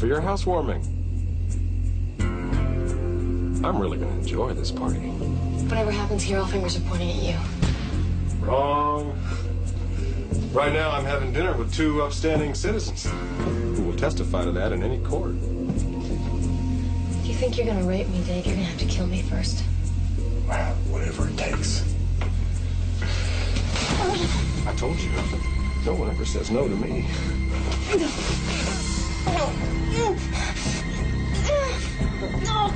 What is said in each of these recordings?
for your housewarming. I'm really going to enjoy this party. Whatever happens here, all fingers are pointing at you. Wrong. Right now, I'm having dinner with two upstanding citizens who will testify to that in any court. If you think you're going to rape me, Dave, you're going to have to kill me first. Well, whatever it takes. I told you, no one ever says no to me. No.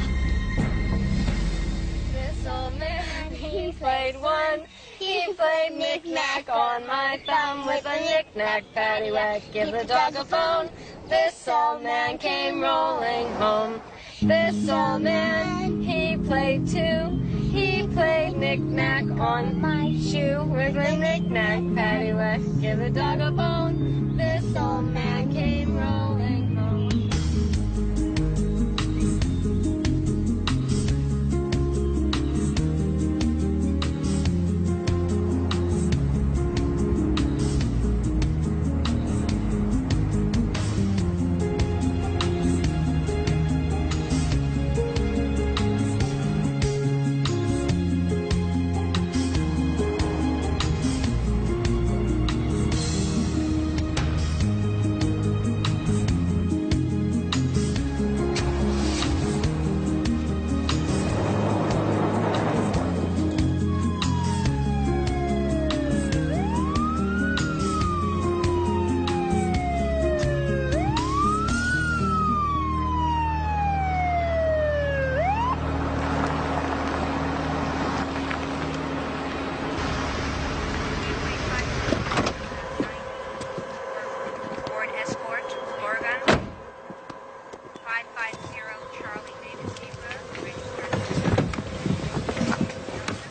This old man, he played one. He played knick-knack on my thumb with a knick-knack, paddywhack, give the dog a bone. This old man came rolling home. This old man, he played two. He played knick-knack on my shoe with a knick-knack, paddywhack, give the dog a bone. This old man came rolling home.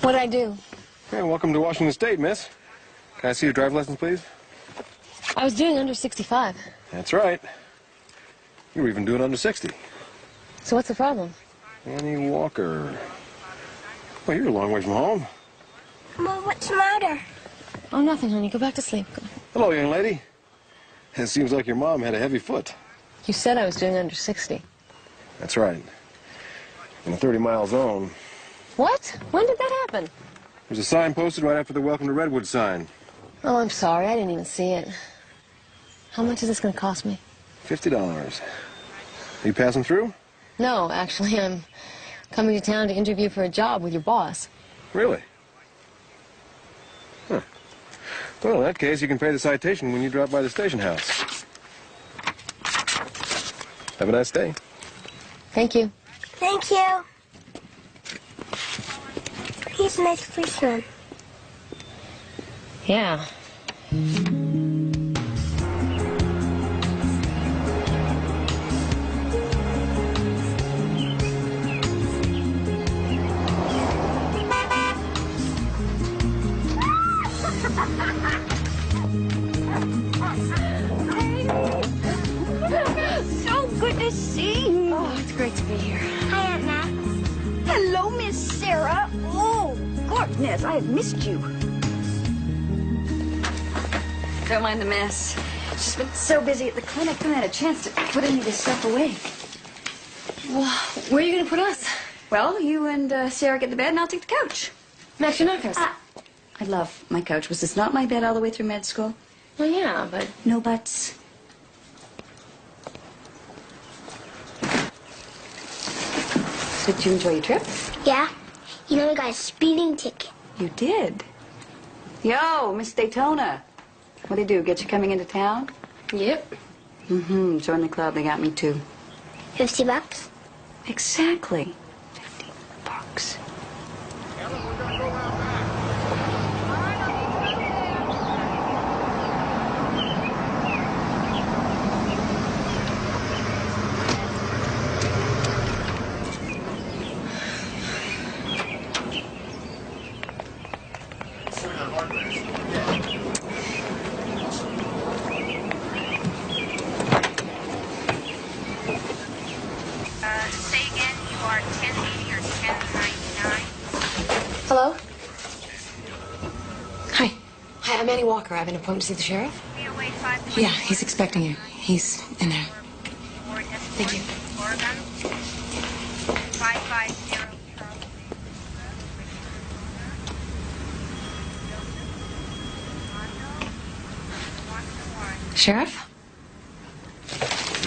What'd I do? Hey, welcome to Washington State, miss. Can I see your driver's license, please? I was doing under 65. That's right. You were even doing under 60. So what's the problem? Annie Walker. Well, you're a long way from home. Mom, what's the matter? Oh, nothing, honey. Go back to sleep. Go. Hello, young lady. It seems like your mom had a heavy foot. You said I was doing under 60. That's right. In a 30-mile zone. What? When did that happen? There's a sign posted right after the Welcome to Redwood sign. Oh, I'm sorry. I didn't even see it. How much is this going to cost me? $50. Are you passing through? No, actually, I'm coming to town to interview for a job with your boss. Really? Huh. Well, in that case, you can pay the citation when you drop by the station house. Have a nice day. Thank you. Thank you. He's a nice policeman. Yeah. So good to see you. Oh, it's great to be here. Hi, Aunt Max. Hello, Miss Sarah. Oh, goodness, I have missed you. Don't mind the mess. She's been so busy at the clinic, I haven't had a chance to put any of this stuff away. Well, where are you going to put us? Well, you and Sarah get the bed, and I'll take the couch. Max, you're not going to... I love my couch. Was this not my bed all the way through med school? Well, yeah, but... No buts. Did you enjoy your trip? Yeah? You know, we got a speeding ticket. You did. Yo, Miss Daytona. What'd they do, get you coming into town? Yep. Mm-hmm. Join the club. They got me, too. $50? Exactly. $50. Say again, you are 1080 or 1099? Hello? Hi. Hi, I'm Annie Walker. I have an appointment to see the sheriff. VOA 5. Yeah, he's expecting you. He's in there. Board escort. Thank you. Oregon. 550 Charles. Sheriff?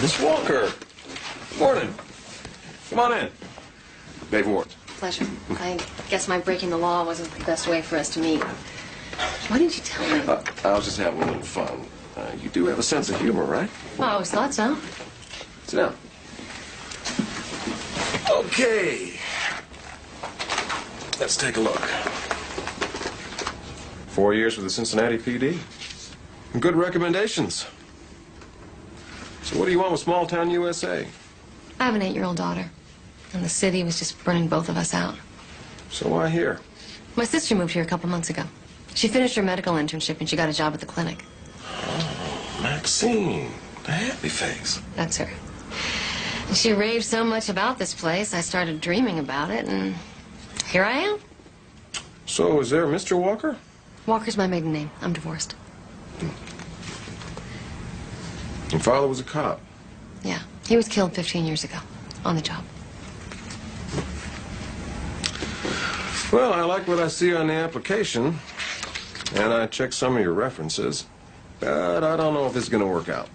Miss Walker. Morning. Come on in. Dave Ward. Pleasure. I guess my breaking the law wasn't the best way for us to meet. Why didn't you tell me? I was just having a little fun. You do have a sense of humor, right? Well, I always thought so. Sit down. Okay. Let's take a look. 4 years with the Cincinnati PD. Good recommendations. So what do you want with small town USA? I have an 8-year-old daughter, and the city was just burning both of us out. So why here? My sister moved here a couple months ago. She finished her medical internship, and she got a job at the clinic. Oh, Maxine, the happy face. That's her. And she raved so much about this place, I started dreaming about it, and here I am. So is there Mr. Walker? Walker's my maiden name. I'm divorced. Your father was a cop. Yeah, he was killed 15 years ago, on the job. Well, I like what I see on the application, and I checked some of your references, but I don't know if this is going to work out.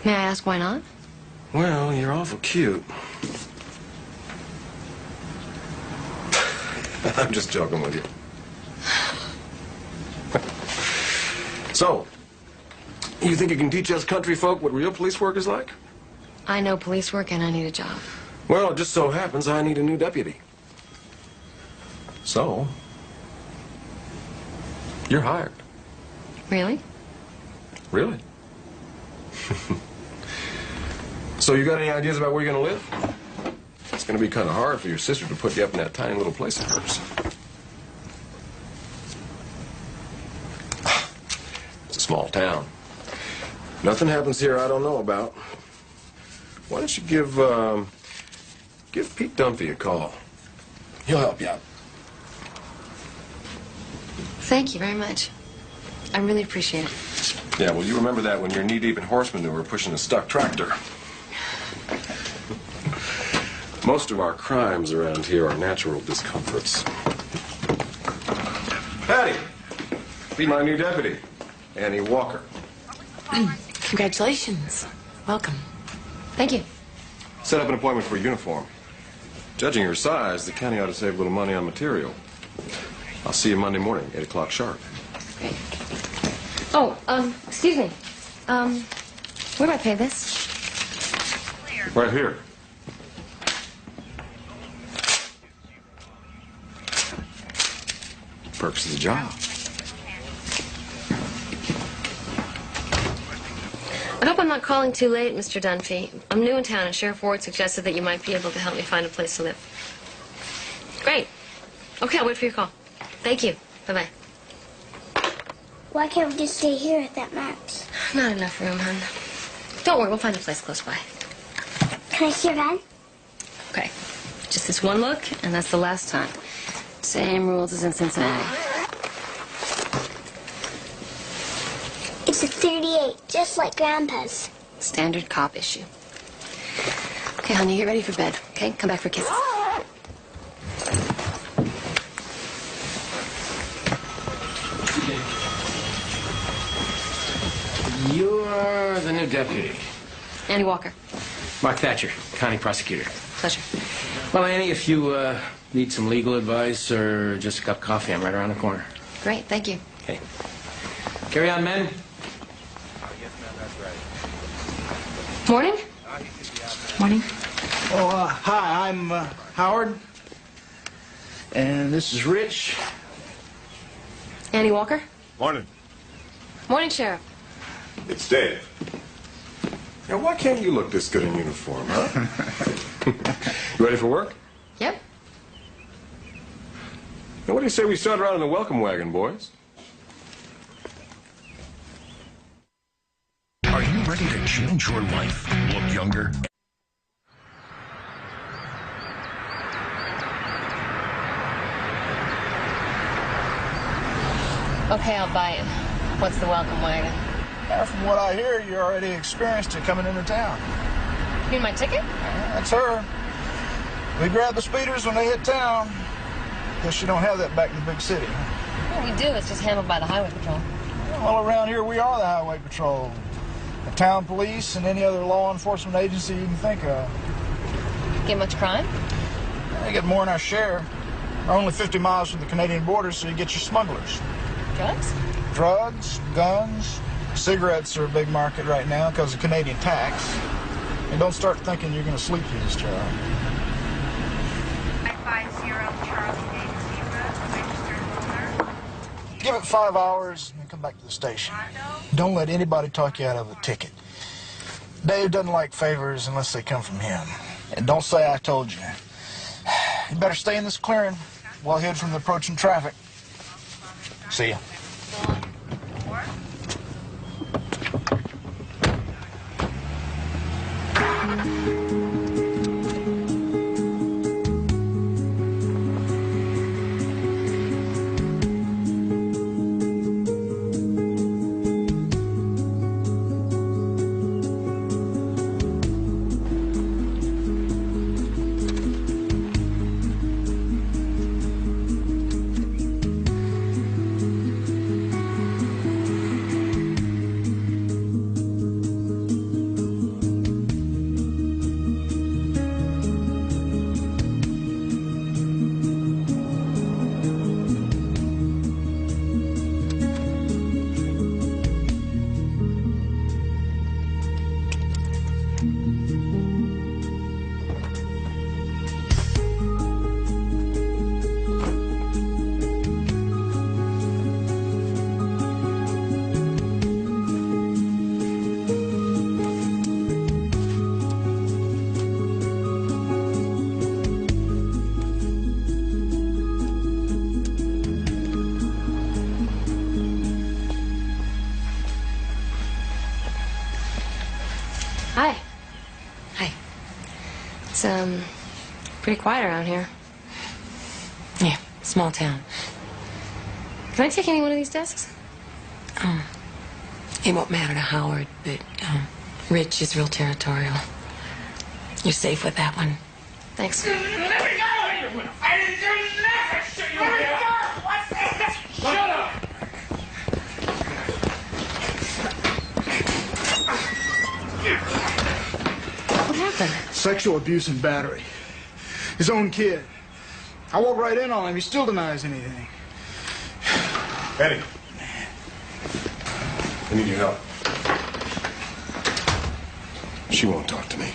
May I ask why not? Well, you're awful cute. I'm just joking with you. So, you think you can teach us country folk what real police work is like? I know police work, and I need a job. Well, it just so happens I need a new deputy. So, you're hired. Really? Really? So you got any ideas about where you're going to live? It's going to be kind of hard for your sister to put you up in that tiny little place of hers. It's a small town. Nothing happens here I don't know about. Why don't you give Pete Dunphy a call? He'll help you out. Thank you very much. I really appreciate it. Yeah, well, you remember that when you're knee-deep in horse manure pushing a stuck tractor. Most of our crimes around here are natural discomforts. Patty, be my new deputy, Annie Walker. Congratulations. Welcome. Thank you. Set up an appointment for a uniform. Judging your size, the county ought to save a little money on material. I'll see you Monday morning, 8 o'clock sharp. Great. Oh, excuse me. Where do I pay this? Right here. Perks of the job. I hope I'm not calling too late, Mr. Dunphy. I'm new in town, and Sheriff Ward suggested that you might be able to help me find a place to live. Great. Okay, I'll wait for your call. Thank you. Bye-bye. Why can't we just stay here at that Max? Not enough room, hon. Don't worry, we'll find a place close by. Can I see your van? Okay. Just this one look, and that's the last time. Same rules as in Cincinnati. It's a 38, just like Grandpa's. Standard cop issue. Okay, honey, get ready for bed, okay? Come back for kisses. You're the new deputy. Annie Walker. Mark Thatcher, county prosecutor. Pleasure. Well, Annie, if you need some legal advice or just a cup of coffee, I'm right around the corner. Great, thank you. Okay. Carry on, men. Morning. Morning. Oh, hi, I'm Howard. And this is Rich. Annie Walker. Morning. Morning, Sheriff. It's Dave. Now, why can't you look this good in uniform, huh? You ready for work? Yep. Now, what do you say we start around in the welcome wagon, boys? Are you ready to change your life? Look younger? Okay, I'll buy it. What's the welcome wagon? From what I hear, you already experienced it coming into town. You mean my ticket? That's her. We grab the speeders when they hit town. Guess you don't have that back in the big city. Well, we do. It's just handled by the highway patrol. Well, around here we are the highway patrol. The town police and any other law enforcement agency you can think of. Get much crime? They get more than our share. We're only 50 miles from the Canadian border, so you get your smugglers. Drugs? Drugs, guns, cigarettes are a big market right now because of Canadian tax. And don't start thinking you're going to sleep through this job. I-50 Charles Davis Road, registered owner. Give it 5 hours and then come back to the station. Don't let anybody talk you out of a ticket. Dave doesn't like favors unless they come from him. And don't say I told you. You better stay in this clearing, well hid from the approaching traffic. See ya. Hi. Hi. It's, pretty quiet around here. Yeah, small town. Can I take any one of these desks? It won't matter to Howard, but Rich is real territorial. You're safe with that one. Thanks. Let me go! I didn't do nothing to you! Let me go! What's this? Shut up! What happened? Sexual abuse and battery. His own kid. I walked right in on him. He still denies anything. Eddie. I need your help. She won't talk to me.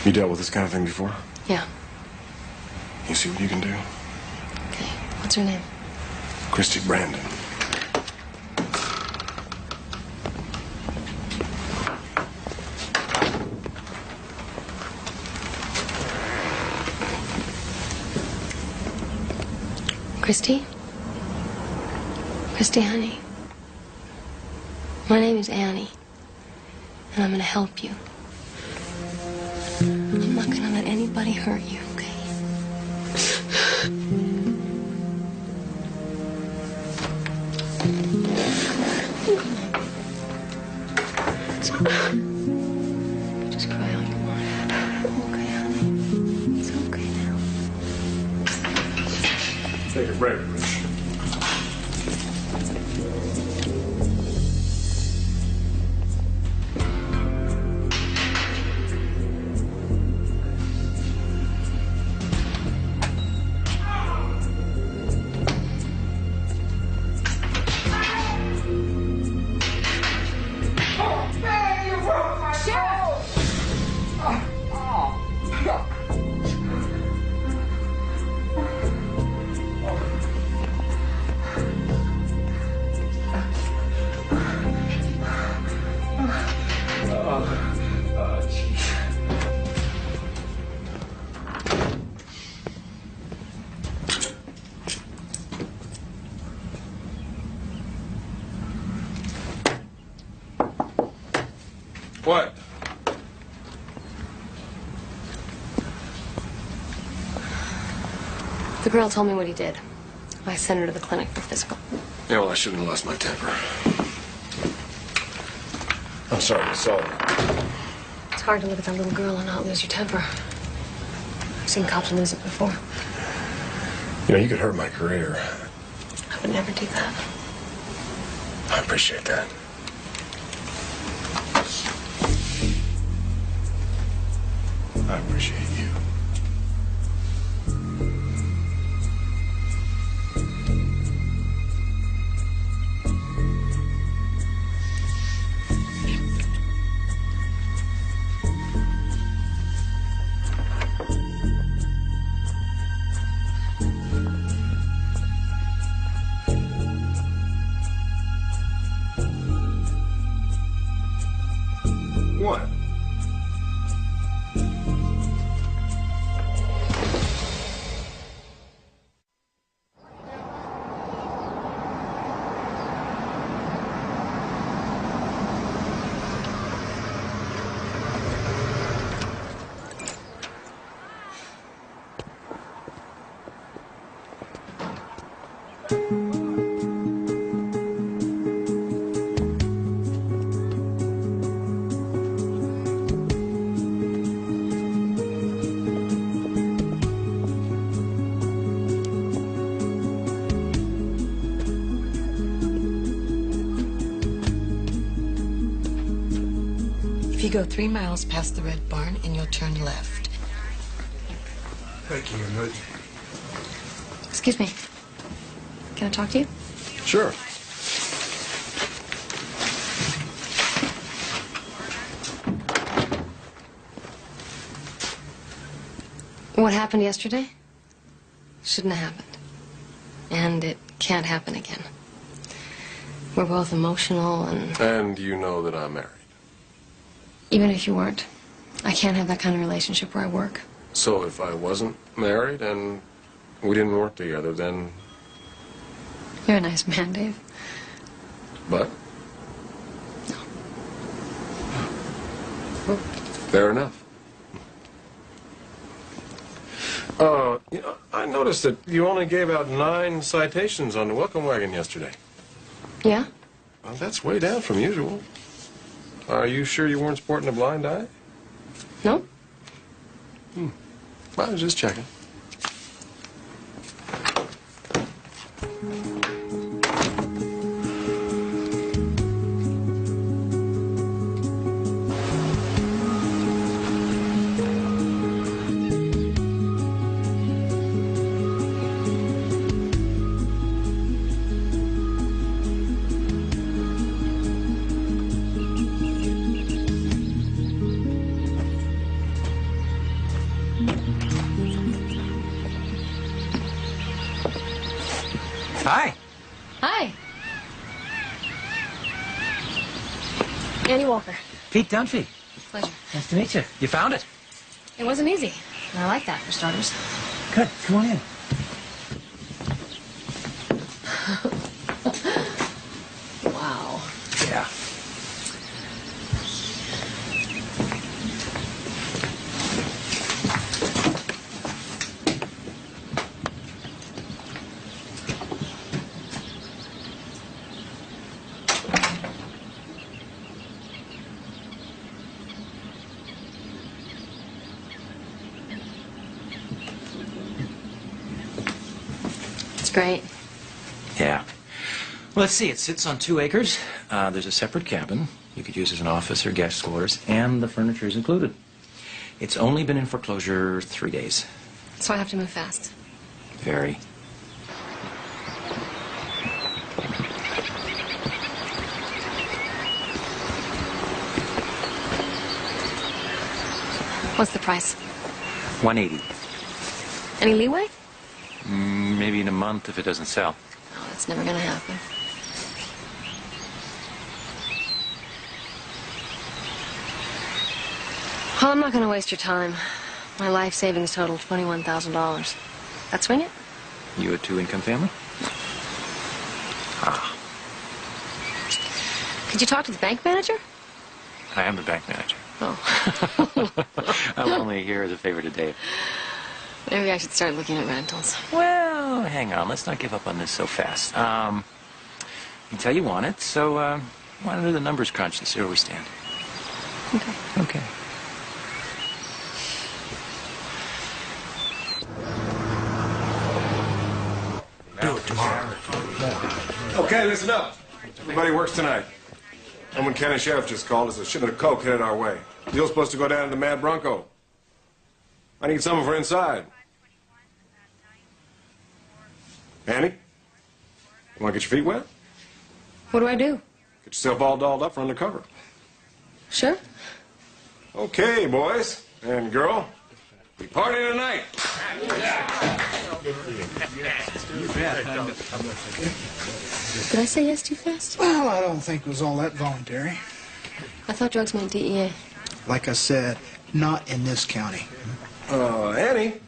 You dealt with this kind of thing before? Yeah. You see what you can do? Okay. What's her name? Christy Brandon. Christy? Christy, honey. My name is Annie, and I'm going to help you. I'm not going to let anybody hurt you, okay? It's okay. You just cry all you want. Okay, honey. It's okay now. Take a break, Rich. What? The girl told me what he did. I sent her to the clinic for physical. Yeah, well, I shouldn't have lost my temper. I'm sorry, Miss Sullivan. It's hard to look at that little girl and not lose your temper. I've seen cops lose it before. You know, you could hurt my career. I would never do that. I appreciate that. I appreciate you. What? If you go 3 miles past the red barn and you'll turn left. Thank you, Hood. Excuse me. Can I talk to you? Sure. What happened yesterday shouldn't have happened. And it can't happen again. We're both emotional and... And you know that I'm married. Even if you weren't, I can't have that kind of relationship where I work. So if I wasn't married and we didn't work together, then... You're a nice man, Dave. But? No. Fair enough. You know, I noticed that you only gave out 9 citations on the welcome wagon yesterday. Yeah? Well, that's way down from usual. Are you sure you weren't sporting a blind eye? No? I was just checking. Hi. Hi. Annie Walker. Pete Dunphy. Pleasure. Nice to meet you. You found it? It wasn't easy. I like that, for starters. Good. Come on in. Wow. Yeah. It's great. Yeah. Well, let's see. It sits on 2 acres. There's a separate cabin you could use as an office or guest quarters, and the furniture is included. It's only been in foreclosure 3 days. So I have to move fast. Very. What's the price? $180. Any leeway? Maybe in a month if it doesn't sell. Oh, that's never gonna happen. Well, I'm not gonna waste your time. My life savings total $21,000. That swing it? You a 2-income family? Ah. Could you talk to the bank manager? I am the bank manager. Oh. I'm only here as a favor to Dave. Maybe I should start looking at rentals. Well, hang on. Let's not give up on this so fast. You can tell you want it, so why don't we do the numbers crunch and see where we stand? Okay. Okay. Do it tomorrow. Okay, listen up. Everybody works tonight. Someone County Sheriff just called us. A shipment of coke headed our way. Deal's supposed to go down to the Mad Bronco. I need someone for inside. Annie? You want to get your feet wet? What do I do? Get yourself all dolled up for undercover. Sure. Okay, boys and girl. We party tonight. Did I say yes too fast? Well, I don't think it was all that voluntary. I thought drugs meant DEA. Like I said, not in this county. Annie.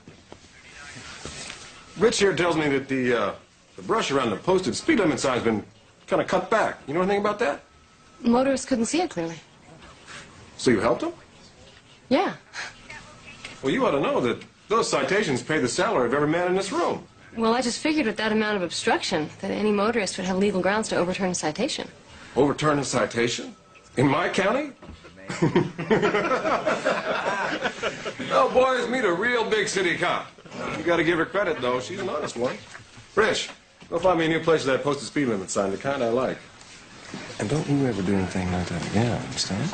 Rich here tells me that the brush around the posted speed limit sign's been kind of cut back. You know anything about that? Motorists couldn't see it clearly. So you helped them? Yeah. Well, you ought to know that those citations pay the salary of every man in this room. Well, I just figured with that amount of obstruction that any motorist would have legal grounds to overturn a citation. Overturn a citation? In my county? Oh, boys, meet a real big city cop. You gotta give her credit, though. She's an honest one. Rich, go find me a new place with that posted speed limit sign, the kind I like. And don't you ever do anything like that again, understand?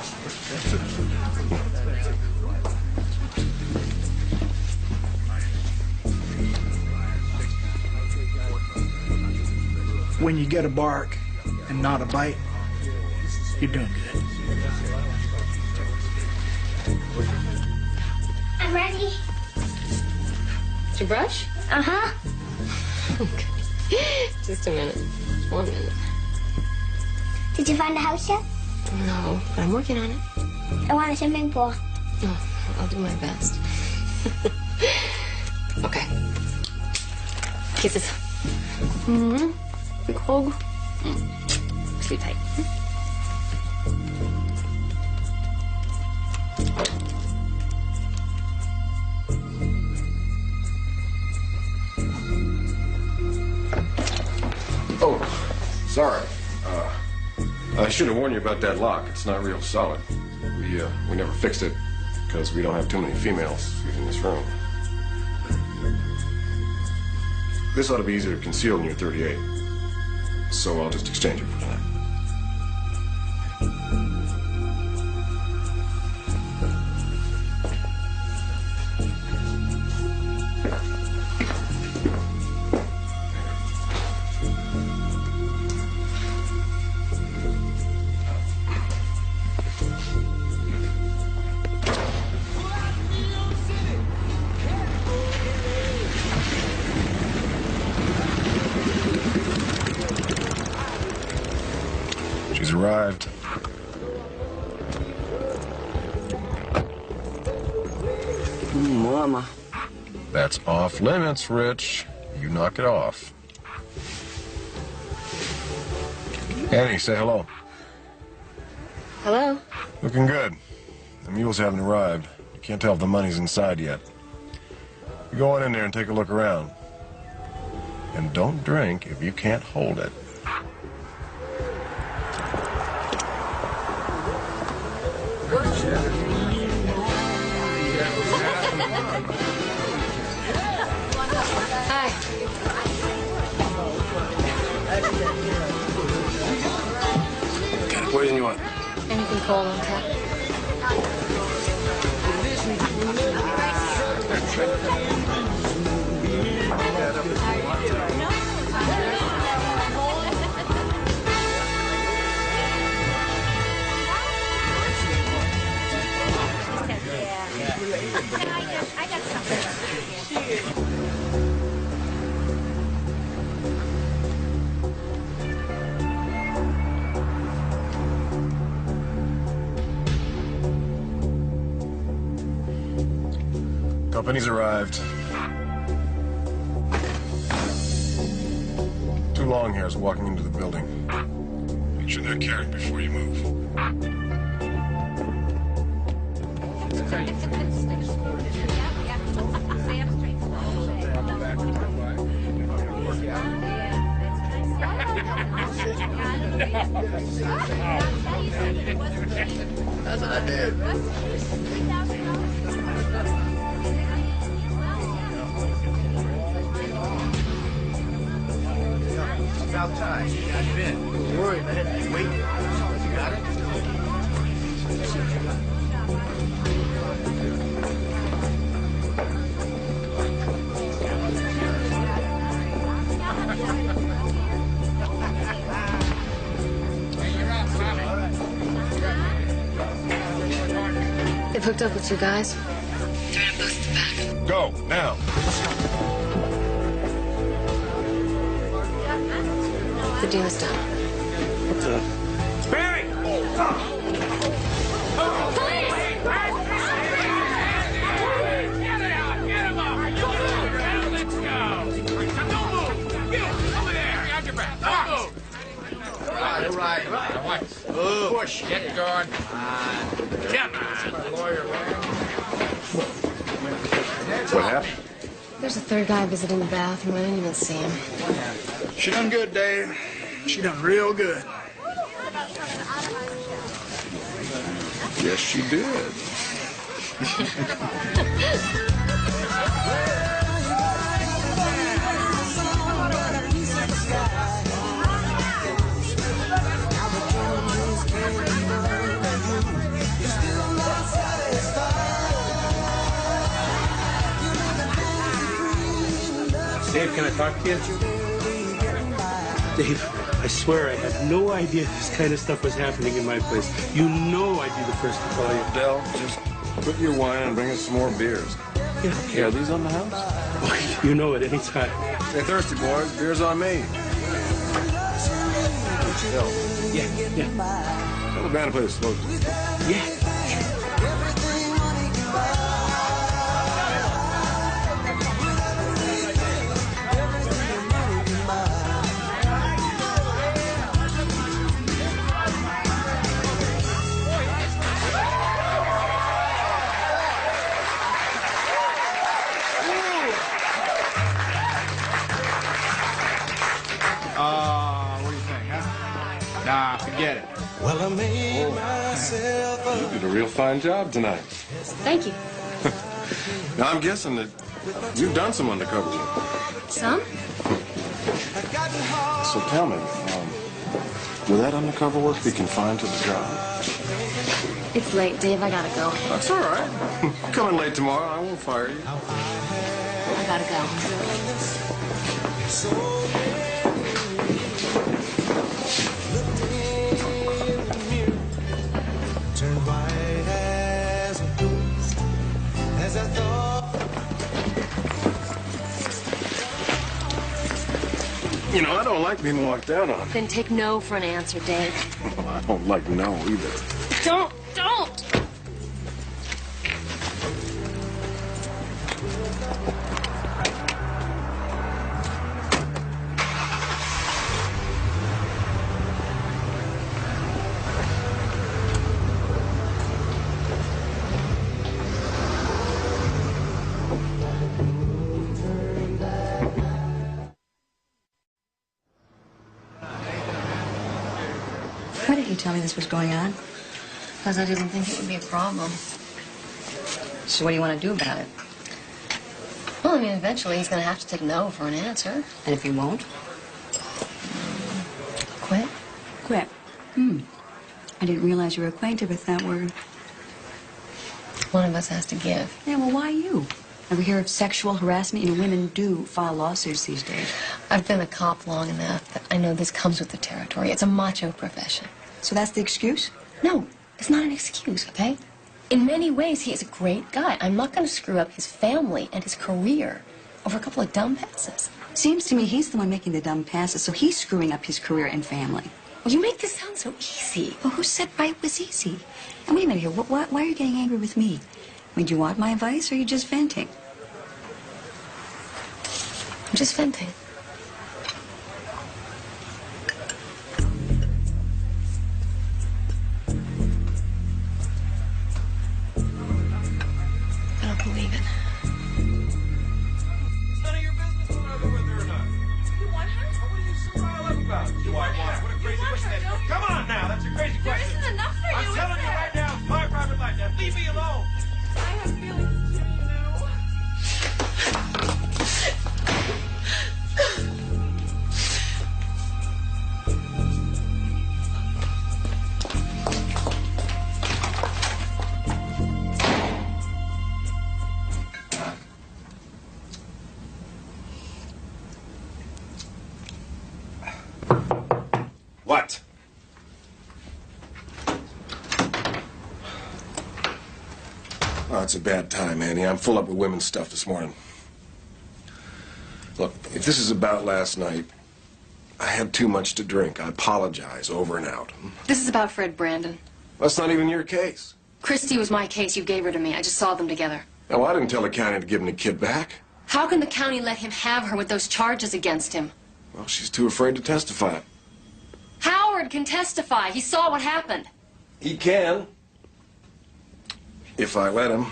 When you get a bark and not a bite, you're doing good. I'm ready. Did you brush? Uh-huh. Okay. Just a minute. 1 minute. Did you find a house yet? No, but I'm working on it. I want a swimming pool. Oh, I'll do my best. Okay. Kisses. Mm-hmm. Big hug. Sleep tight. Oh, sorry. I should have warned you about that lock. It's not real solid. We never fixed it because we don't have too many females in this room. This ought to be easier to conceal than your 38. So I'll just exchange it for tonight. She's arrived. Mama. That's off limits, Rich. You knock it off. Annie, say hello. Hello? Looking good. The mules haven't arrived. You can't tell if the money's inside yet. You go on in there and take a look around. And don't drink if you can't hold it. Hi. What do you want? Anything cold on tap? I got something. Company's arrived. 2 long hairs walking into the building. Make sure they're carried before you move. That's what I did. About time. You got it in. Don't worry, man. Wait. You got it? They've hooked up with two guys. They're in a booth at the back. Go, now. The deal is done. What's up? Barry! Police! Get it out! Get him up! Let's go! Don't move! Get over there! Got your back! Don't move! All right. Push! Get going! Come on! What happened? There's a third guy visiting the bathroom. I didn't even see him. She done good, Dave. She done real good. Yes, she did. Dave, can I talk to you? Dave, I swear I had no idea this kind of stuff was happening in my place. You know I'd be the first to call you. Del, just put your wine and bring us some more beers. Yeah, Are these on the house? Oh, you know at any time. Stay thirsty, boys. Beer's on me. Del, Yeah. tell the band to play the slow. Yeah. What do you think, huh? Nah, forget it. Well, I made myself up. You did a real fine job tonight. Thank you. Now, I'm guessing that you've done some undercover work. Some? So tell me, will that undercover work be confined to the job? It's late, Dave. I gotta go. That's all right. Come in late tomorrow. I won't fire you. I gotta go. Turned white as a ghost as I thought. You know, I don't like being walked down on. Then take no for an answer, Dave. I don't like no either. Don't! Why didn't you tell me this was going on? Because I didn't think it would be a problem. So what do you want to do about it? Well, I mean, eventually he's going to have to take no for an answer. And if he won't? Quit? Quit. I didn't realize you were acquainted with that word. One of us has to give. Yeah, well, why you? Ever hear of sexual harassment? You know, women do file lawsuits these days. I've been a cop long enough that I know this comes with the territory. It's a macho profession. So that's the excuse? No, it's not an excuse, okay? In many ways, he is a great guy. I'm not going to screw up his family and his career over a couple of dumb passes. Seems to me he's the one making the dumb passes, so he's screwing up his career and family. Well, you make this sound so easy. Well, who said right was easy? And wait a minute here, why are you getting angry with me? I mean, do you want my advice, or are you just venting? I'm just venting. I don't believe it. It's none of your business whether or not. You want her? What are you so riled up about? Do I want her? What a crazy question that is. it's a bad time, Annie. I'm full up with women's stuff this morning. Look, if this is about last night, I had too much to drink. I apologize, over and out. This is about Fred Brandon. That's not even your case. Christy was my case. You gave her to me. I just saw them together. No, I didn't tell the county to give him the kid back. How can the county let him have her with those charges against him? Well, she's too afraid to testify. Howard can testify. He saw what happened. He can. If I let him.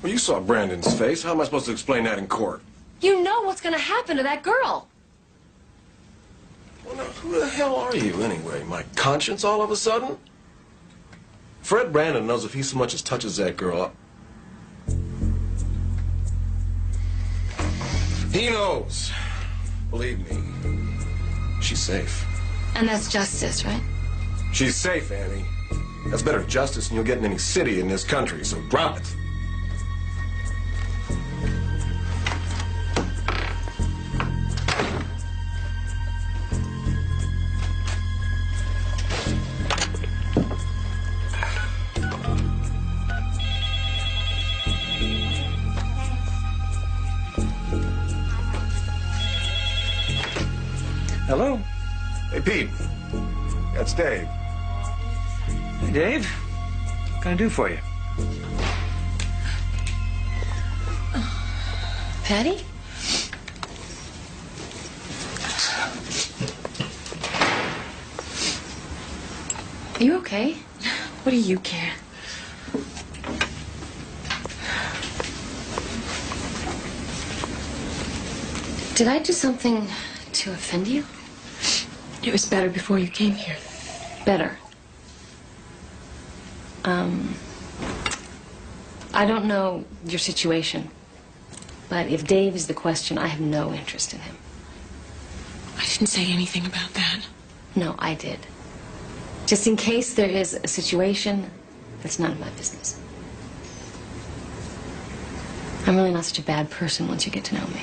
Well, you saw Brandon's face. How am I supposed to explain that in court? You know what's going to happen to that girl. Well, now, who the hell are you, anyway? My conscience all of a sudden? Fred Brandon knows if he so much as touches that girl up. He knows. Believe me. She's safe. And that's justice, right? She's safe, Annie. That's better justice than you'll get in any city in this country, so drop it. Hello? Hey, Pete. That's Dave. Hey, Dave. What can I do for you? Patty? Are you okay? What do you care? Did I do something to offend you? It was better before you came here. Better. I don't know your situation, but if Dave is the question, I have no interest in him. I didn't say anything about that. No, I did. Just in case there is a situation, that's none of my business. I'm really not such a bad person once you get to know me.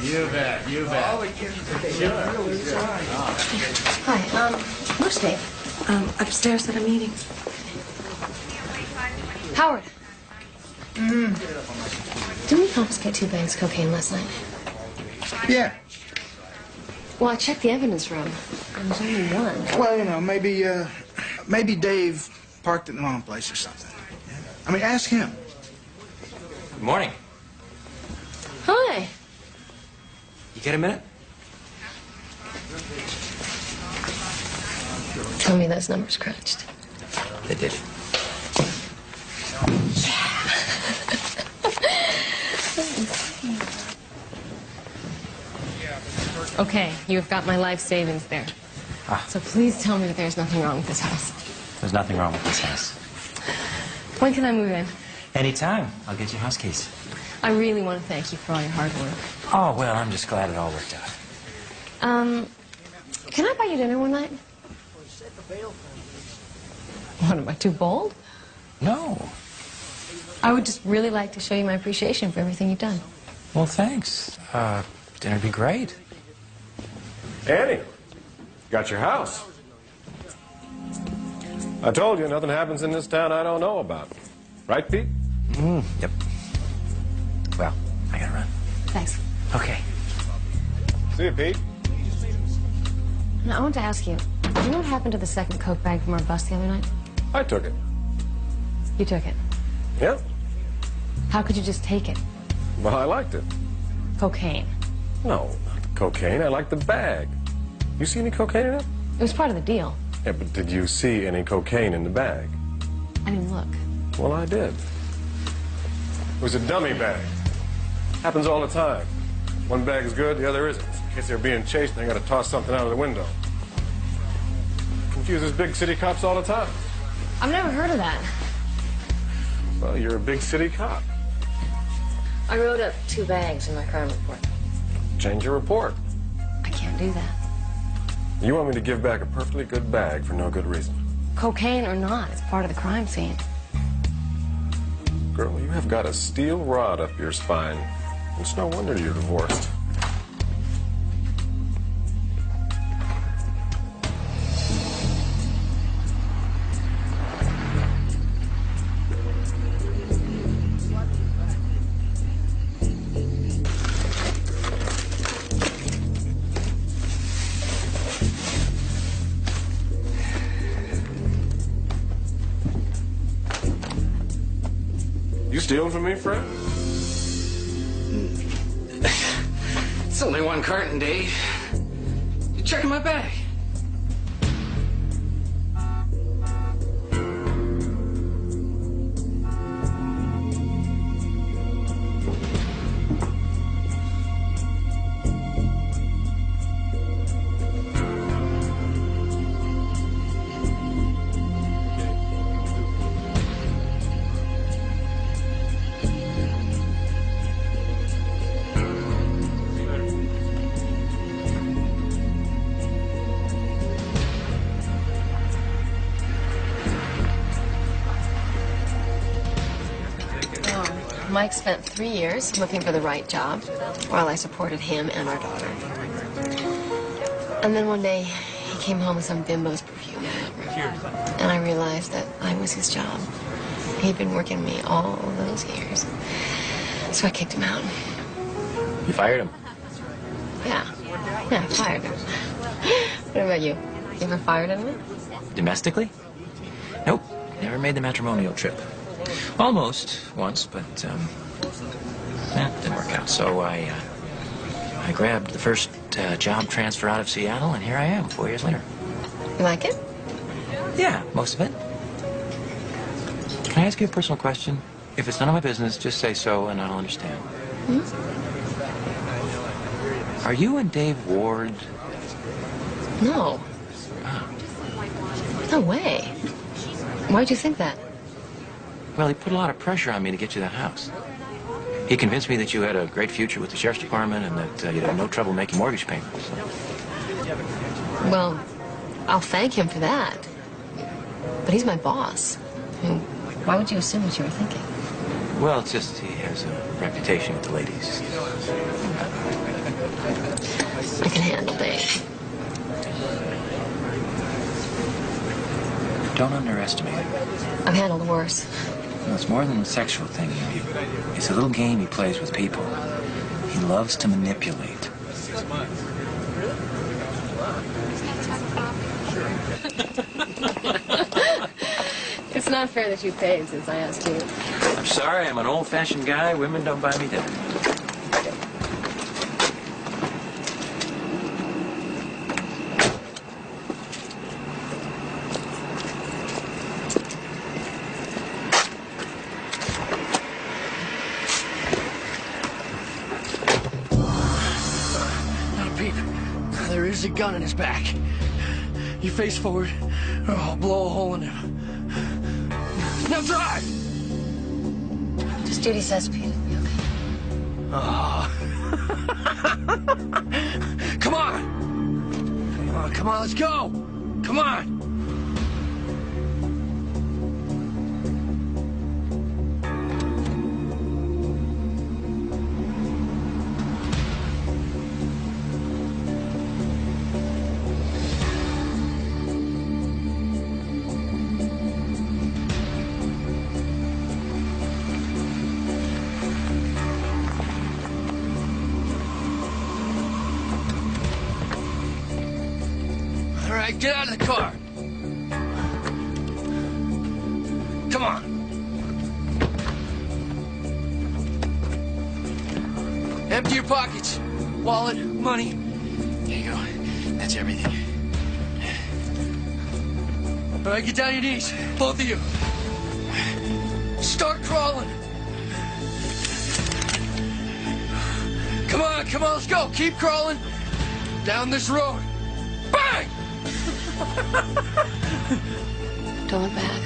You bet, you bet. Hi, where's Dave? Upstairs at a meeting. Howard. Didn't we confiscate 2 bags of cocaine last night? Yeah. Well, I checked the evidence room. There was only 1. Well, you know, maybe Dave parked it in the wrong place or something. I mean, ask him. Good morning. Hi. You get a minute? Tell me those numbers crutched. They did. Okay, you've got my life savings there. Ah. So please tell me that there's nothing wrong with this house. There's nothing wrong with this house. When can I move in? Anytime. I'll get you house keys. I really want to thank you for all your hard work. Oh, well, I'm just glad it all worked out. Can I buy you dinner one night? What, am I too bold? No. I would just really like to show you my appreciation for everything you've done. Well, thanks. Dinner'd be great. Annie, got your house. I told you, nothing happens in this town I don't know about. Right, Pete? Yep. Well, I gotta run. Thanks. Okay. See you, Pete. Now, I want to ask you, do you know what happened to the second Coke bag from our bus the other night? I took it. You took it. Yeah. How could you just take it? Well, I liked it. Cocaine. No, not cocaine. I like the bag. You see any cocaine in it? It was part of the deal. Yeah, but did you see any cocaine in the bag? I didn't look. Well, I did. It was a dummy bag. Happens all the time. One bag's good, the other isn't. In case they're being chased, they gotta toss something out of the window. Confuses big city cops all the time. I've never heard of that. Well, you're a big city cop. I wrote up 2 bags in my crime report. Change your report. I can't do that. You want me to give back a perfectly good bag for no good reason? Cocaine or not, it's part of the crime scene. Girl, you have got a steel rod up your spine. It's no wonder you're divorced. You stealing from me, Fred? It's only 1 carton, Dave. You're checking my bag. Mike spent 3 years looking for the right job while I supported him and our daughter. And then one day, he came home with some bimbo's perfume. And I realized that I was his job. He'd been working me all those years. So I kicked him out. You fired him? Yeah, I fired him. What about you? You ever fired anyone? Domestically? Nope. Never made the matrimonial trip. Almost once, but didn't work out. So I grabbed the first job transfer out of Seattle, and here I am 4 years later. You like it? Yeah, most of it. Can I ask you a personal question? If it's none of my business, just say so, and I'll understand. Hmm? Are you and Dave Ward? No. Oh. No way. Why'd you think that? Well, he put a lot of pressure on me to get you that house. He convinced me that you had a great future with the sheriff's department and that you'd have no trouble making mortgage payments. Well, I'll thank him for that. But he's my boss. I mean, why would you assume what you were thinking? Well, it's just he has a reputation with the ladies. I can handle Dave. Don't underestimate him. I've handled worse. Well, it's more than a sexual thing. It's a little game he plays with people. He loves to manipulate. It's not fair that you paid since I asked you. I'm sorry, I'm an old-fashioned guy. Women don't buy me dinner. There is a gun in his back. You face forward, or I'll blow a hole in him. Now drive! Just Judy says Peter. Oh. Come on! Come on, let's go! Come on! All right, get out of the car. Come on. Empty your pockets. Wallet, money, There you go. That's everything. All right, get down on your knees, both of you. Start crawling. Come on, let's go. Keep crawling down this road. Bang! Don't look back.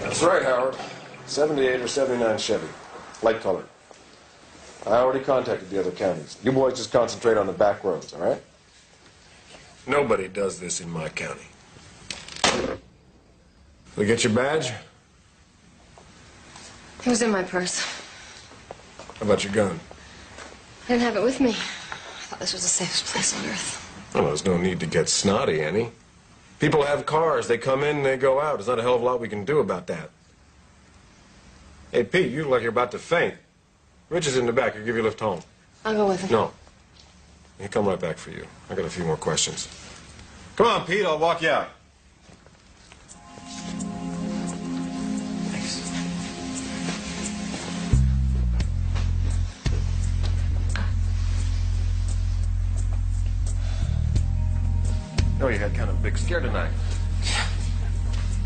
That's right, Howard. 78 or 79 Chevy. Light colored. I already contacted the other counties. You boys just concentrate on the back roads, all right? Nobody does this in my county. We get your badge? It was in my purse. How about your gun? I didn't have it with me. I thought this was the safest place on earth. Well, there's no need to get snotty, Annie. People have cars. They come in and they go out. There's not a hell of a lot we can do about that. Hey, Pete, you look like you're about to faint. Rich is in the back. He'll give you a lift home. I'll go with him. No. He'll come right back for you. I got a few more questions. Come on, Pete. I'll walk you out. Thanks. No, you had kind of a big scare tonight.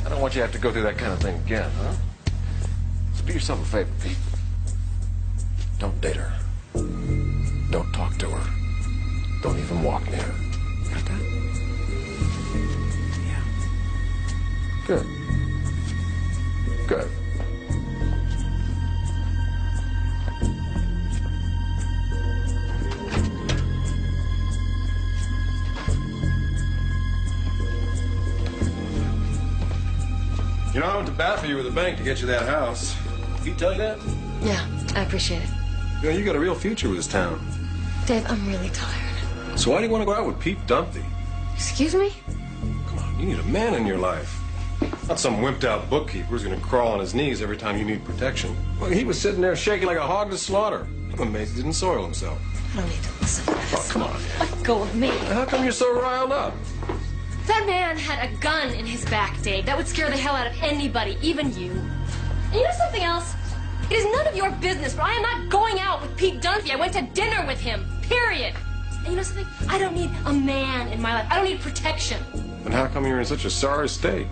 I don't want you to have to go through that kind of thing again, huh? So do yourself a favor, Pete. Don't date her. Don't talk to her. Don't even walk near her. Got that? Yeah. Good. Good. You know, I went to bat for you with the bank to get you that house. He tell you that? Yeah, I appreciate it. You know, you got a real future with this town. Dave, I'm really tired. So why do you want to go out with Pete Dunphy? Excuse me? Come on, you need a man in your life. Not some wimped-out bookkeeper who's going to crawl on his knees every time you need protection. Well, he was sitting there shaking like a hog to slaughter. I'm amazed he didn't soil himself. I don't need to listen to this. Oh, come on. Let go of me. How come you're so riled up? That man had a gun in his back, Dave. That would scare the hell out of anybody, even you. And you know something else? It is none of your business, but I am not going out with Pete Dunphy. I went to dinner with him, period. And you know something? I don't need a man in my life. I don't need protection. And how come you're in such a sorry state?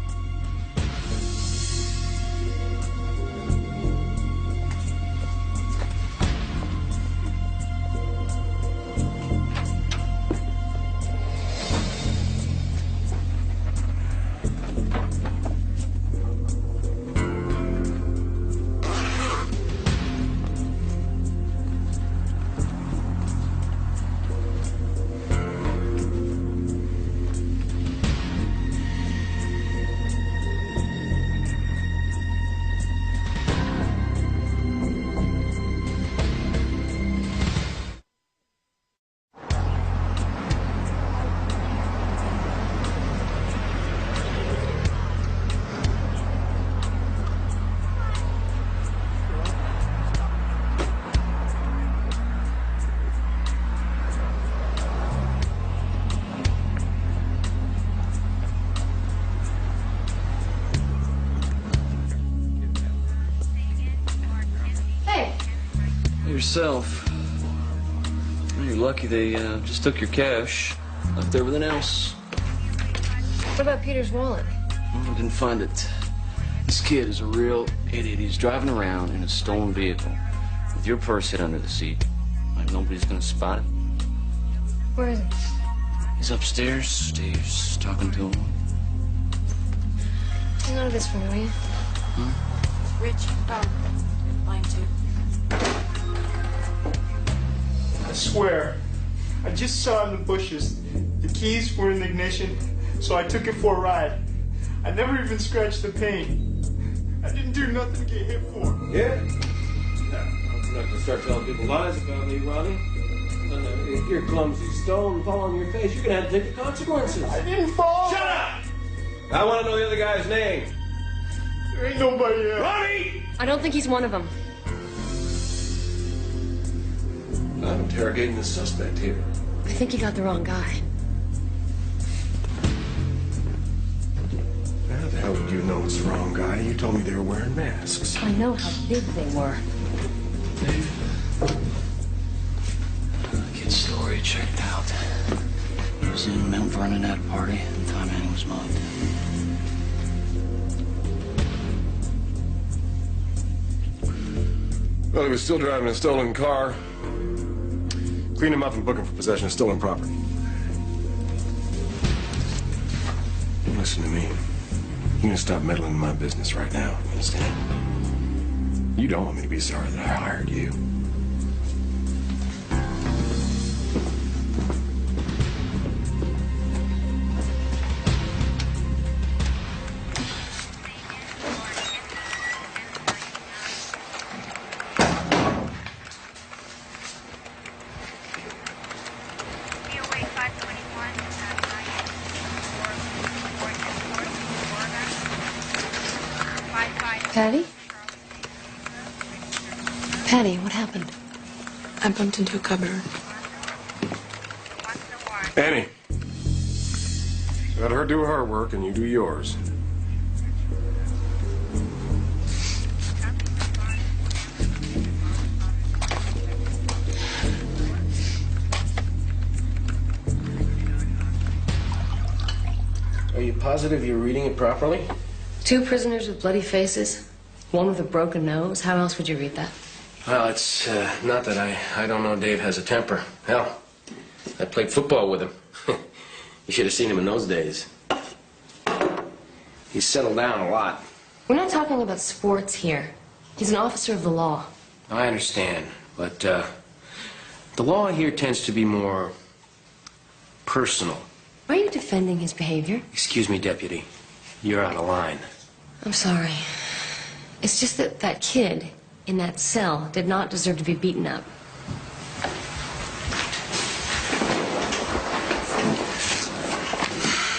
Yourself. You're lucky they just took your cash, left everything else. What about Peter's wallet? I didn't find it. This kid is a real idiot. He's driving around in a stolen vehicle with your purse hid under the seat. Like nobody's gonna spot it. Where is he? He's upstairs, talking to him. None of this for me, will you? Huh? Rich, line 2. I swear, I just saw in the bushes. The keys were in the ignition, so I took it for a ride. I never even scratched the paint. I didn't do nothing to get hit for. Yeah? No, I'm not going to start telling people lies about me, Ronnie. And if your clumsy stone fall on your face, you're going to have to take the consequences. I didn't fall. Shut up! I want to know the other guy's name. There ain't nobody else. Ronnie! I don't think he's one of them. I'm interrogating the suspect here. I think you got the wrong guy. How the hell did you know it's the wrong guy? You told me they were wearing masks. I know how big they were. Kid's story checked out. He was in Mount Vernon at a party, and Tom Manning was mugged. Well, he was still driving a stolen car. Clean him up and book him for possession of stolen property. Listen to me. You're gonna stop meddling in my business right now, you understand? You don't want me to be sorry that I hired you. Patty? Patty, what happened? I bumped into a cupboard. Annie. Let her do her work and you do yours. Are you positive you're reading it properly? 2 prisoners with bloody faces. 1 with a broken nose. How else would you read that? Well, it's not that I don't know Dave has a temper. Hell, I played football with him. You should have seen him in those days. He's settled down a lot. We're not talking about sports here. He's an officer of the law. I understand, but the law here tends to be more personal. Why are you defending his behavior? Excuse me, Deputy. You're out of line. I'm sorry. It's just that that kid in that cell did not deserve to be beaten up.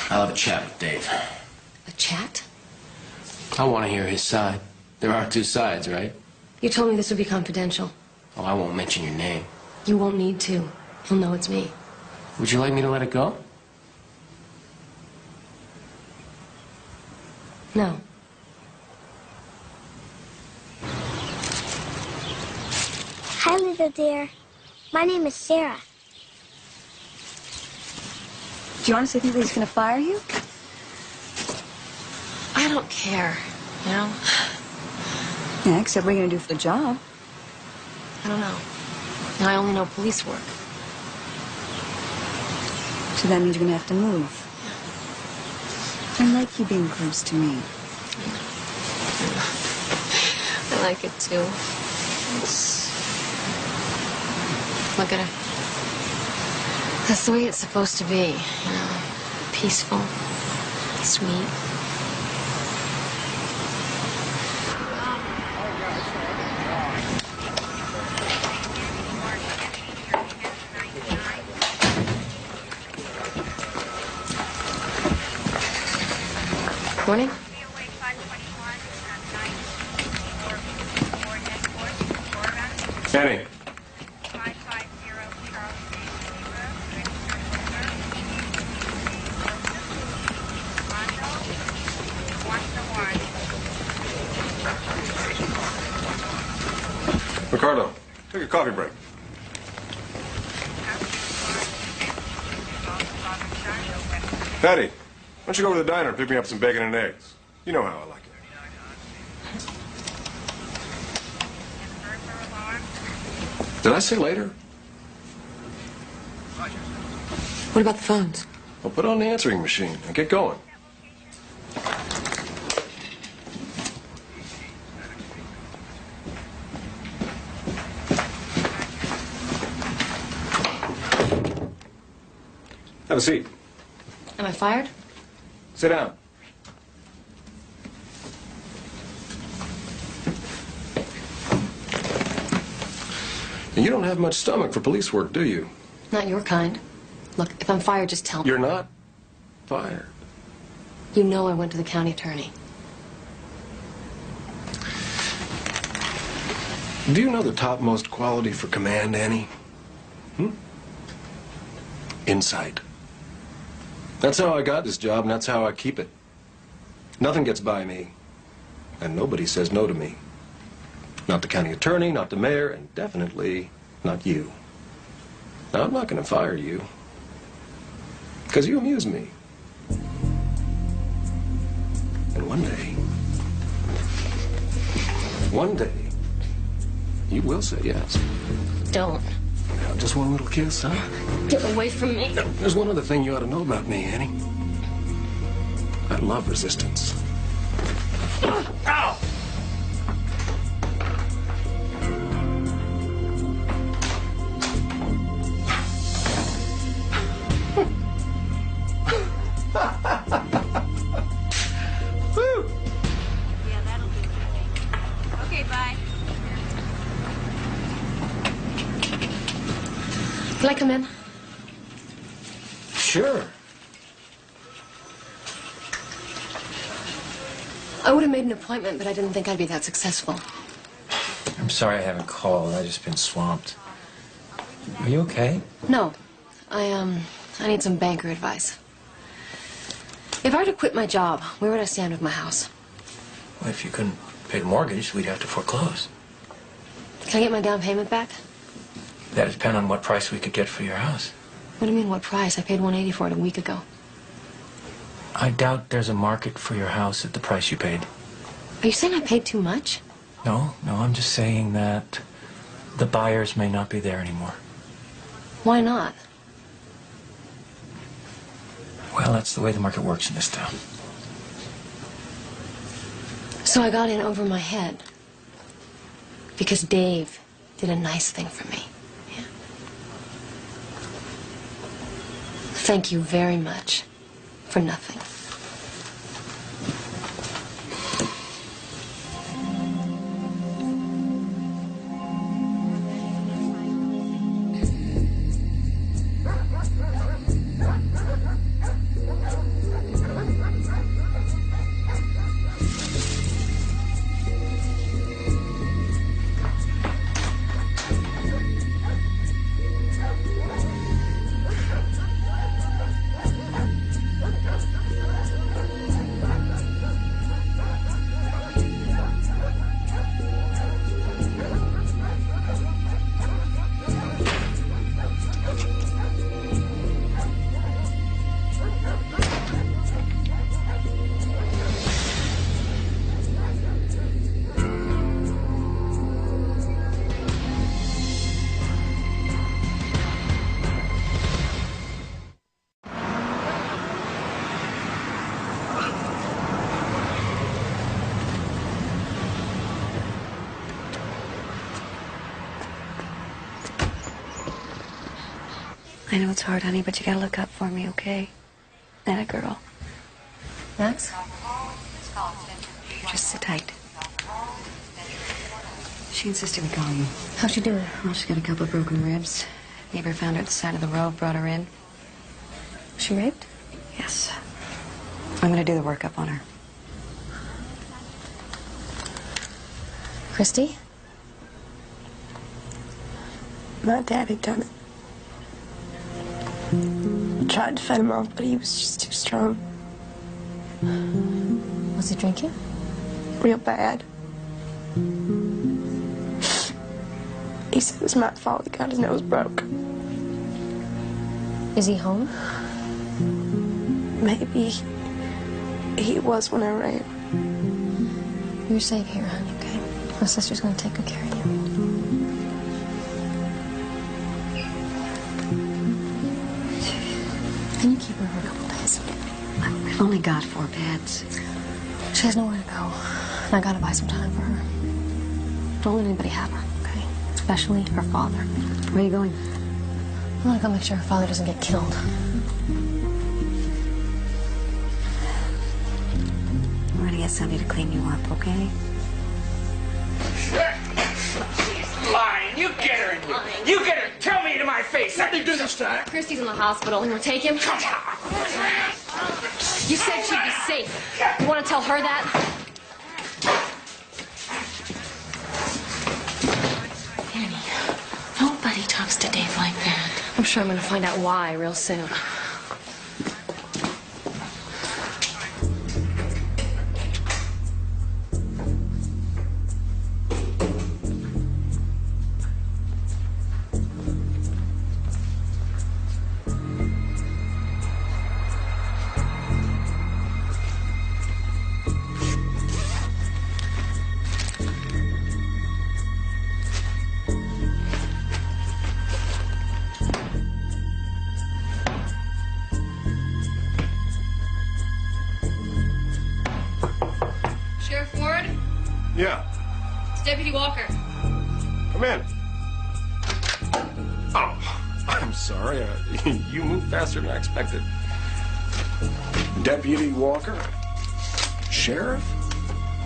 I'll have a chat with Dave. A chat? I want to hear his side. There are 2 sides, right? You told me this would be confidential. Oh, I won't mention your name. You won't need to. He'll know it's me. Would you like me to let it go? No. Hi, little dear. My name is Sarah. Do you honestly think that he's going to fire you? I don't care, you know? Yeah, except what are you going to do for the job? I don't know. I only know police work. So that means you're going to have to move. I like you being close to me. I like it too. Look at her. That's the way it's supposed to be, you know, peaceful, sweet. Morning. Annie. Ricardo, take a coffee break. Patty, why don't you go to the diner and pick me up some bacon and eggs? You know how I like it. Did I say later? What about the phones? Well, put on the answering machine and get going. Have a seat. Am I fired? Sit down. You don't have much stomach for police work, do you? Not your kind. Look, if I'm fired, just tell me. You're not fired. You know I went to the county attorney. Do you know the topmost quality for command, Annie? Insight. That's how I got this job, and that's how I keep it. Nothing gets by me, and nobody says no to me. Not the county attorney, not the mayor, and definitely not you. Now, I'm not going to fire you, because you amuse me. And one day, you will say yes. Don't. Now, just one little kiss, huh? Get away from me. Now, there's one other thing you ought to know about me, Annie. I love resistance. Ow! Woo! Yeah, that'll do it. Okay, bye. Can I come in? Sure. I would have made an appointment, but I didn't think I'd be that successful. I'm sorry I haven't called. I've just been swamped. Are you okay? No. I need some banker advice. If I were to quit my job, where would I stand with my house? Well, if you couldn't pay the mortgage, we'd have to foreclose. Can I get my down payment back? That'd depend on what price we could get for your house. What do you mean, what price? I paid $180 for it a week ago. I doubt there's a market for your house at the price you paid. Are you saying I paid too much? No, I'm just saying that the buyers may not be there anymore. Why not? Well, that's the way the market works in this town. So I got in over my head. Because Dave did a nice thing for me. Yeah. Thank you very much for nothing. I know it's hard, honey, but you gotta look up for me, okay? That a girl. Max? Just sit tight. She insisted we call you. How's she doing? Well, she got a couple of broken ribs. Neighbor found her at the side of the road, brought her in. Was she raped? Yes. I'm gonna do the workup on her. Christy? My dad had done it. I tried to fight him off, but he was just too strong. Was he drinking? Real bad. He said it was my fault he got his nose broke. Is he home? Maybe he was when I ran. You're safe here, honey, okay? My sister's gonna take good care of you. Can you keep her for a couple days? We've only got 4 beds. She has nowhere to go. And I gotta buy some time for her. Don't let anybody have her, okay? Especially her father. Where are you going? I'm gonna go make sure her father doesn't get killed. We're gonna get somebody to clean you up, okay? She's lying. You get her in here. You get her. Tell me to my face. Nothing to do this time. Christy's in the hospital. You wanna take him? Come on. You said she'd be safe. You wanna tell her that? Annie, nobody talks to Dave like that. I'm sure I'm going to find out why real soon. Sheriff Ward? Yeah. It's Deputy Walker. Come in. Oh, I'm sorry. You moved faster than I expected. Deputy Walker? Sheriff?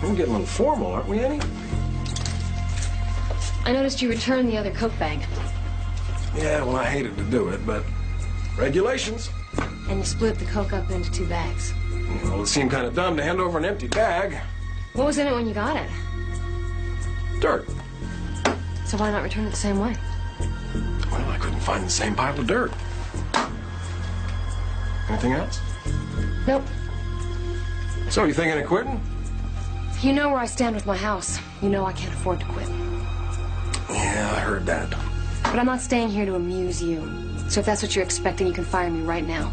We're getting a little formal, aren't we, Annie? I noticed you returned the other Coke bag. Yeah, well, I hated to do it, but regulations. And you split the Coke up into 2 bags. Well, it seemed kind of dumb to hand over an empty bag. What was in it when you got it? Dirt. So why not return it the same way? Well, I couldn't find the same pile of dirt. Anything else? Nope. So, you thinking of quitting? You know where I stand with my house. You know I can't afford to quit. Yeah, I heard that. But I'm not staying here to amuse you. So if that's what you're expecting, you can fire me right now.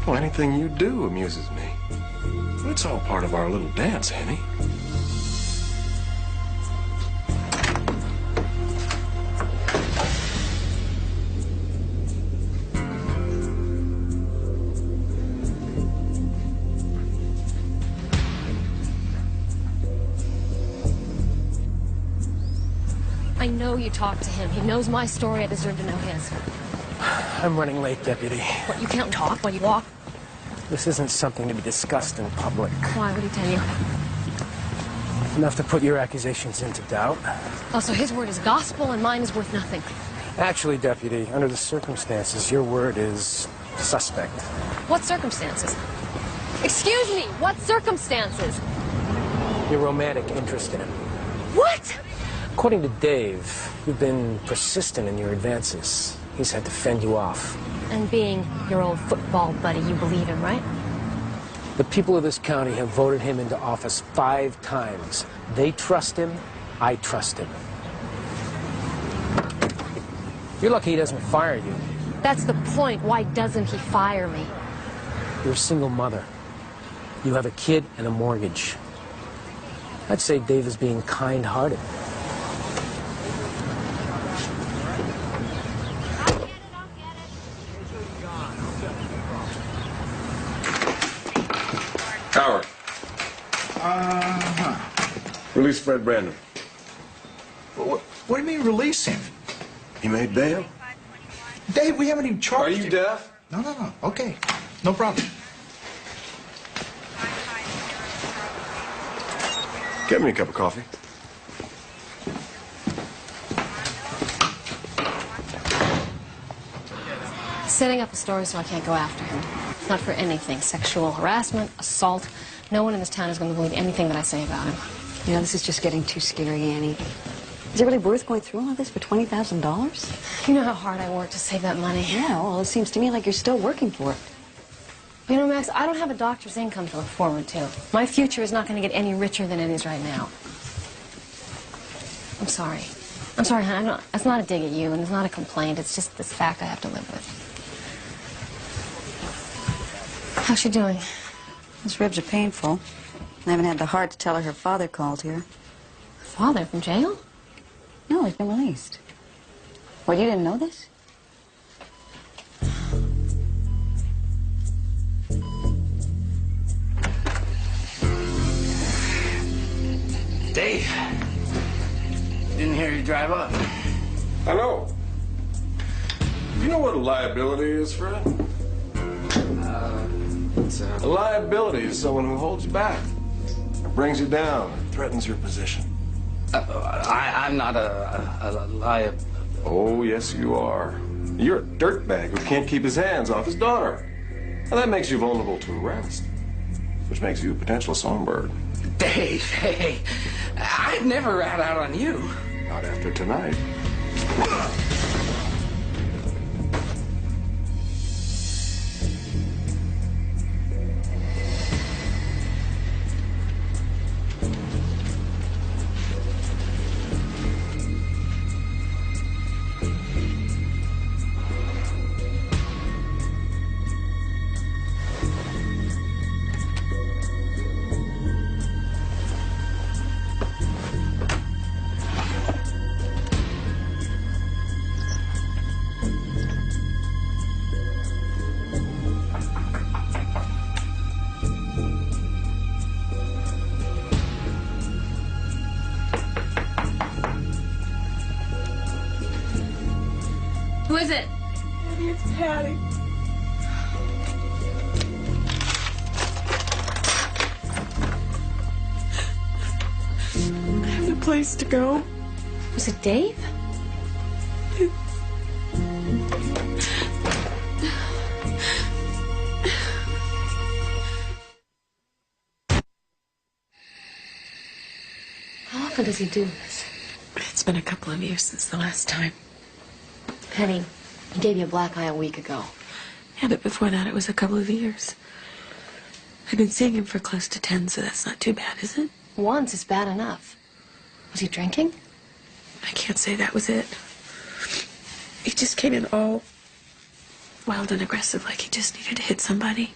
Well, anything you do amuses me. It's all part of our little dance, Annie. I know you talked to him. He knows my story. I deserve to know his. I'm running late, Deputy. What, you can't talk while you walk? This isn't something to be discussed in public. Why? What did he tell you? Enough to put your accusations into doubt. Oh, so his word is gospel and mine is worth nothing. Actually, Deputy, under the circumstances, your word is suspect. What circumstances? Excuse me, what circumstances? Your romantic interest in him. What? According to Dave, you've been persistent in your advances. He's had to fend you off. And being your old football buddy, you believe him, right? The people of this county have voted him into office 5 times. They trust him. I trust him. You're lucky he doesn't fire you. That's the point. Why doesn't he fire me? You're a single mother. You have a kid and a mortgage. I'd say Dave is being kind-hearted. Howard. Release Fred Brandon. What do you mean release him? He made bail. Dave, we haven't even charged him. Are you deaf? No. Okay. No problem. Get me a cup of coffee. Setting up a story so I can't go after him. Not for anything. Sexual harassment, assault. No one in this town is going to believe anything that I say about him. You know, this is just getting too scary, Annie. Is it really worth going through all this for $20,000? You know how hard I work to save that money. Yeah, well, it seems to me like you're still working for it. You know, Max, I don't have a doctor's income to look forward to. My future is not going to get any richer than it is right now. I'm sorry. I'm sorry, hon. It's not a dig at you, and it's not a complaint. It's just this fact I have to live with. How's she doing? Those ribs are painful. I haven't had the heart to tell her father called here. Father from jail? No, he's been released. What, you didn't know this? Dave, didn't hear you drive up. I know. You know what a liability is, Fred? A liability is someone who holds you back, or brings you down, or threatens your position. I'm not a liar. Oh, yes, you are. You're a dirtbag who can't keep his hands off his daughter. And that makes you vulnerable to arrest, which makes you a potential songbird. Dave, hey, I've never rat out on you. Not after tonight. Who is it? It's Patty. I have no place to go. Was it Dave? How often does he do this? It's been a couple of years since the last time. Penny, he gave you a black eye a week ago. Yeah, but before that it was a couple of years. I've been seeing him for close to 10, so that's not too bad, is it? Once is bad enough. Was he drinking? I can't say that was it. He just came in all wild and aggressive, like he just needed to hit somebody.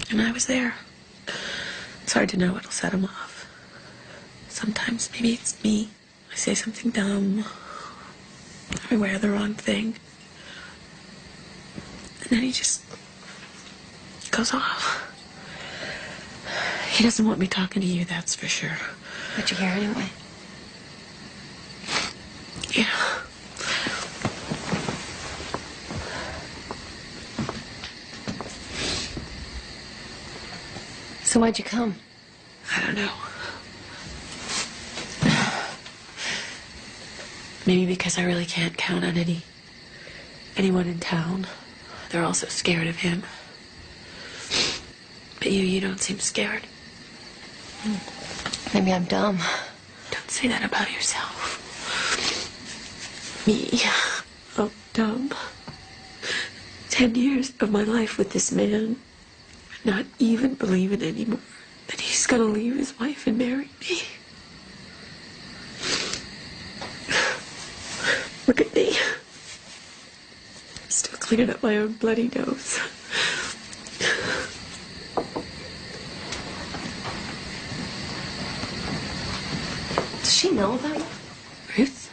And I was there. It's hard to know what'll set him off. Sometimes maybe it's me. I say something dumb. I wear the wrong thing. And then he just goes off. He doesn't want me talking to you, that's for sure. But you're here anyway. Yeah. So why'd you come? I don't know. Maybe because I really can't count on anyone in town. They're all so scared of him. But you don't seem scared. Maybe I'm dumb. Don't say that about yourself. Me. Oh, dumb. 10 years of my life with this man. Not even believing anymore that he's gonna leave his wife and marry me. Look at me. Still cleaning up my own bloody nose. Does she know about you? Ruth?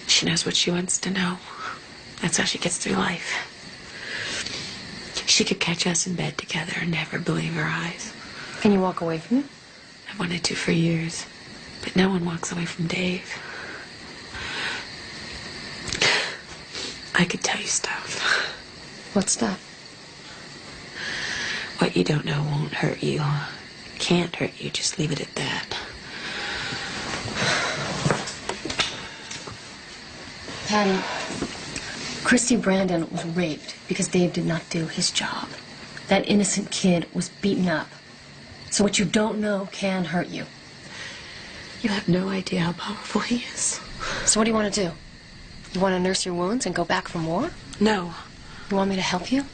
She knows what she wants to know. That's how she gets through life. She could catch us in bed together and never believe her eyes. Can you walk away from it? I wanted to for years, but no one walks away from Dave. I could tell you stuff. What stuff? What you don't know won't hurt you. Can't hurt you, just leave it at that. Patty, Christy Brandon was raped because Dave did not do his job. That innocent kid was beaten up. So what you don't know can hurt you. You have no idea how powerful he is. So what do you want to do? You want to nurse your wounds and go back for more? No. You want me to help you?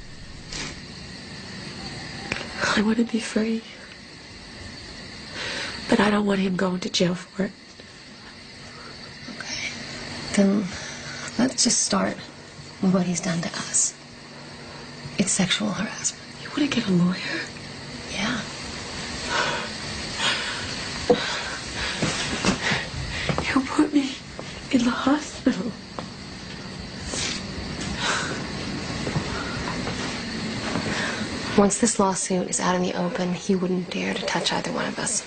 I want to be free. But I don't want him going to jail for it. Okay. Then let's just start with what he's done to us. It's sexual harassment. You want to get a lawyer? Yeah. He'll put me in the hospital. Once this lawsuit is out in the open, he wouldn't dare to touch either one of us.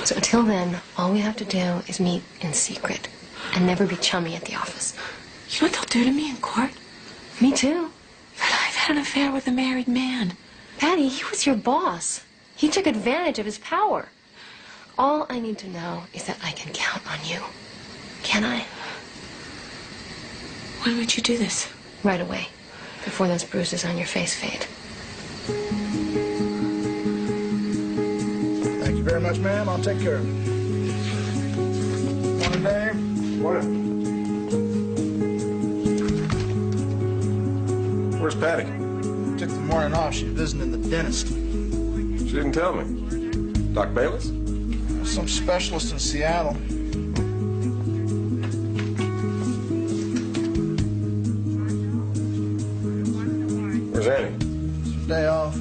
So until then, all we have to do is meet in secret and never be chummy at the office. You know what they'll do to me in court? Me too. That I've had an affair with a married man. Patty, he was your boss. He took advantage of his power. All I need to know is that I can count on you. Can I? When would you do this? Right away, before those bruises on your face fade. Thank you very much, ma'am. I'll take care of it. Morning, Dave. Morning. Where's Patty? Took the morning off. She's visiting the dentist. She didn't tell me. Doc Bayless? Some specialist in Seattle. Where's Annie? Day off.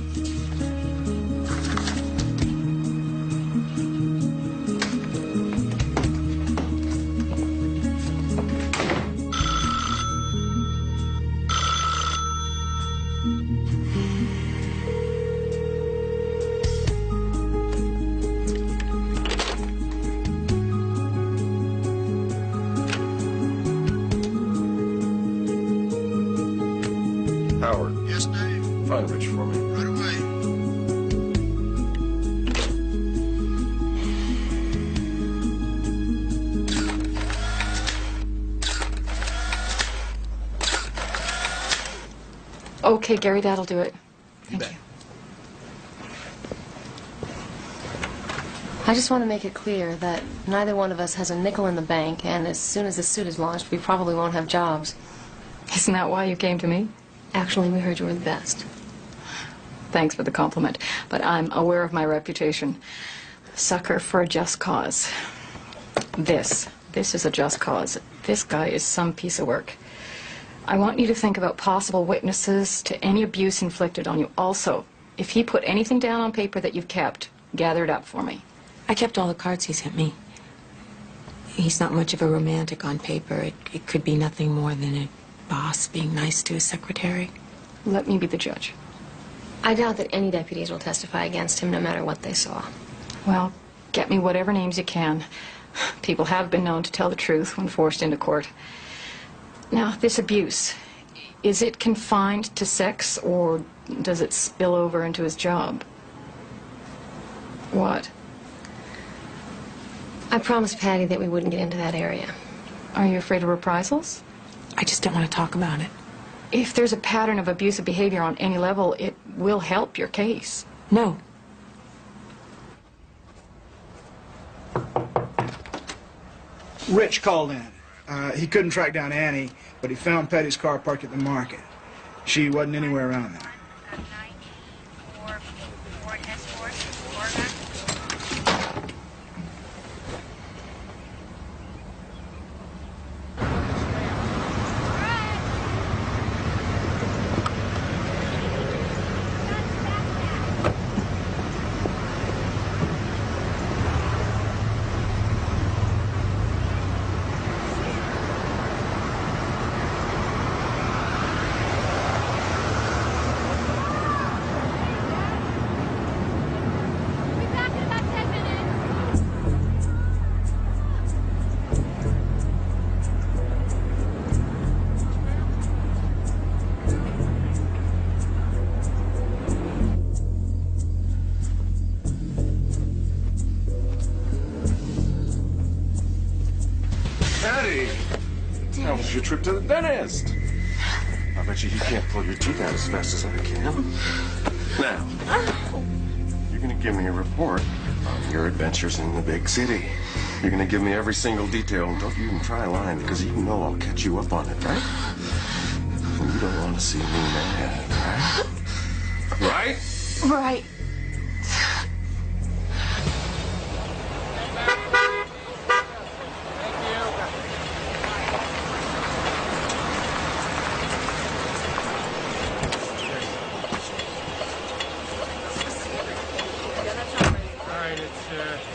Howard. Yes, Dave. Find Rich for me. Right away. Okay, Gary, that'll do it. Thank you. I just want to make it clear that neither one of us has a nickel in the bank, and as soon as the suit is launched, we probably won't have jobs. Isn't that why you came to me? Actually, we heard you were the best. Thanks for the compliment, but I'm aware of my reputation. Sucker for a just cause. This is a just cause. This guy is some piece of work. I want you to think about possible witnesses to any abuse inflicted on you. Also, if he put anything down on paper that you've kept, gather it up for me. I kept all the cards he sent me. He's not much of a romantic on paper. It could be nothing more than a boss being nice to his secretary. Let me be the judge. I doubt that any deputies will testify against him, no matter what they saw. Well, get me whatever names you can. People have been known to tell the truth when forced into court. Now, this abuse, is it confined to sex, or does it spill over into his job? What? I promised Patty that we wouldn't get into that area. Are you afraid of reprisals? I just don't want to talk about it. If there's a pattern of abusive behavior on any level, it will help your case. No. Rich called in. He couldn't track down Annie, but he found Patty's car parked at the market. She wasn't anywhere around there. Patty! How was your trip to the dentist? I bet you can't pull your teeth out as fast as I can. Now, you're gonna give me a report on your adventures in the big city. You're gonna give me every single detail, and don't you even try lying, because you know I'll catch you up on it, right? And you don't want to see me mad, right? Right? Right.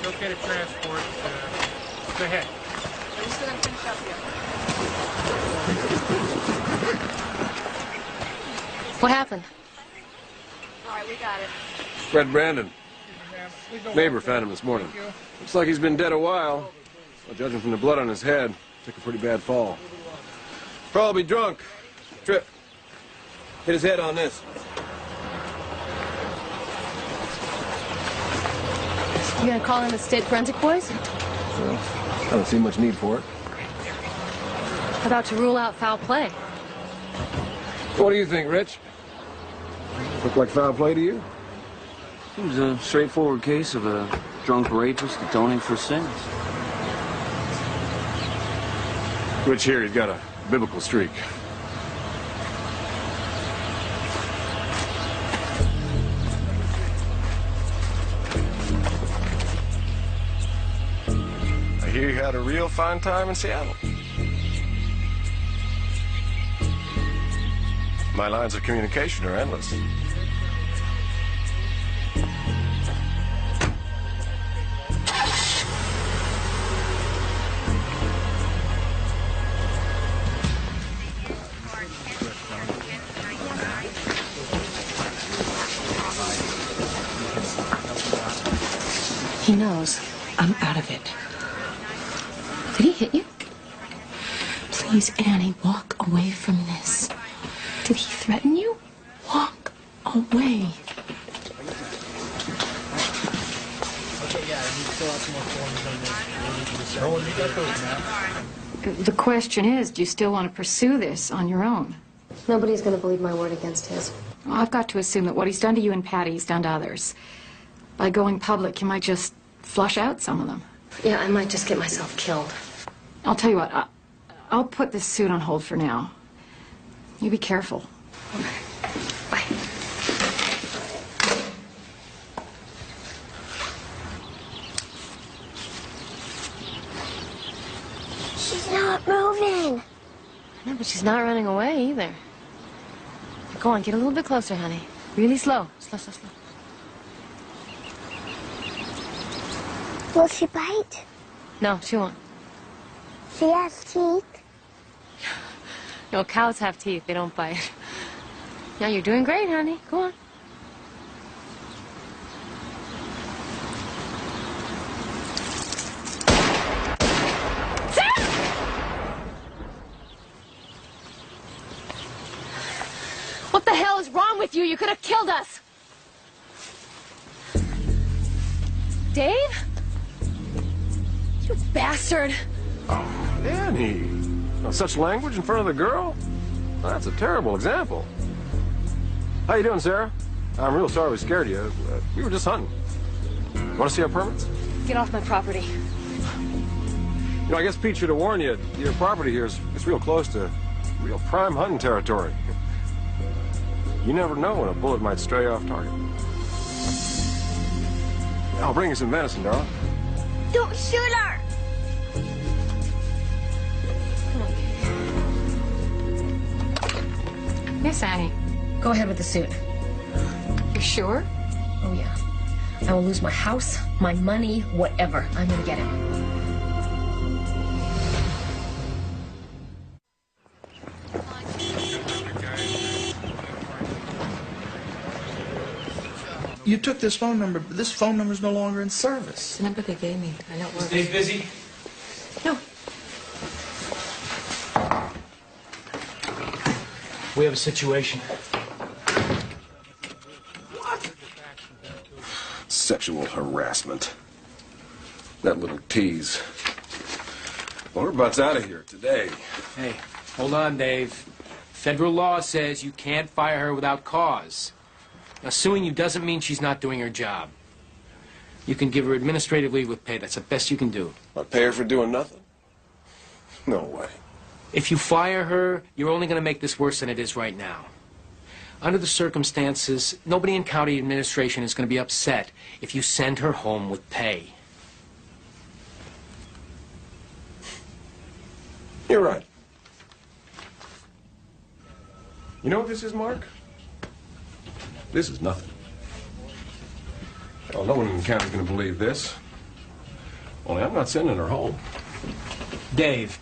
Okay to transport. Go ahead. I'm just gonna finish up here. What happened? All right, we got it. Fred Brandon. Neighbor found him this morning. Looks like he's been dead a while. Well, judging from the blood on his head, took a pretty bad fall. Probably drunk. Trip. Hit his head on this. You gonna call in the state forensic boys? Well, I don't see much need for it. How about to rule out foul play? What do you think, Rich? Look like foul play to you? It was a straightforward case of a drunk rapist atoning for sins. Rich here, he's got a biblical streak. hear you had a real fine time in Seattle. My lines of communication are endless. He knows I'm out of it. Did he hit you? Please, Annie, walk away from this. Did he threaten you? Walk away. The question is, do you still want to pursue this on your own? Nobody's going to believe my word against his. Well, I've got to assume that what he's done to you and Patty, he's done to others. By going public, you might just flush out some of them. Yeah, I might just get myself killed. I'll tell you what, I'll put this suit on hold for now. You be careful. Bye. She's not moving. No, but she's not running away either. Go on, get a little bit closer, honey. Really slow. Slow, slow, slow. Will she bite? No, she won't. She has teeth. No, cows have teeth. They don't bite. Yeah, you're doing great, honey. Go on. What the hell is wrong with you? You could have killed us. Dave? You bastard. Oh, Annie. Now, such language in front of the girl? Well, that's a terrible example. How you doing, Sarah? I'm real sorry we scared you. We were just hunting. Want to see our permits? Get off my property. You know, I guess Pete should have warned you. Your property here is real close to real prime hunting territory. You never know when a bullet might stray off target. I'll bring you some medicine, darling. Don't shoot her! Yes, Annie. Go ahead with the suit. You sure? Oh, yeah. I will lose my house, my money, whatever. I'm gonna get it. You took this phone number, but this phone number's no longer in service. It's the number they gave me. I know it works. Dave busy? No. We have a situation. What? Sexual harassment. That little tease. Well, we're about out of here today. Hey, hold on, Dave. Federal law says you can't fire her without cause. Now, suing you doesn't mean she's not doing her job. You can give her administrative leave with pay. That's the best you can do. I'd pay her for doing nothing? No way. If you fire her, you're only going to make this worse than it is right now. Under the circumstances, nobody in county administration is going to be upset if you send her home with pay. You're right. You know what this is, Mark? This is nothing. Well, no one in the county's going to believe this. Only I'm not sending her home. Dave.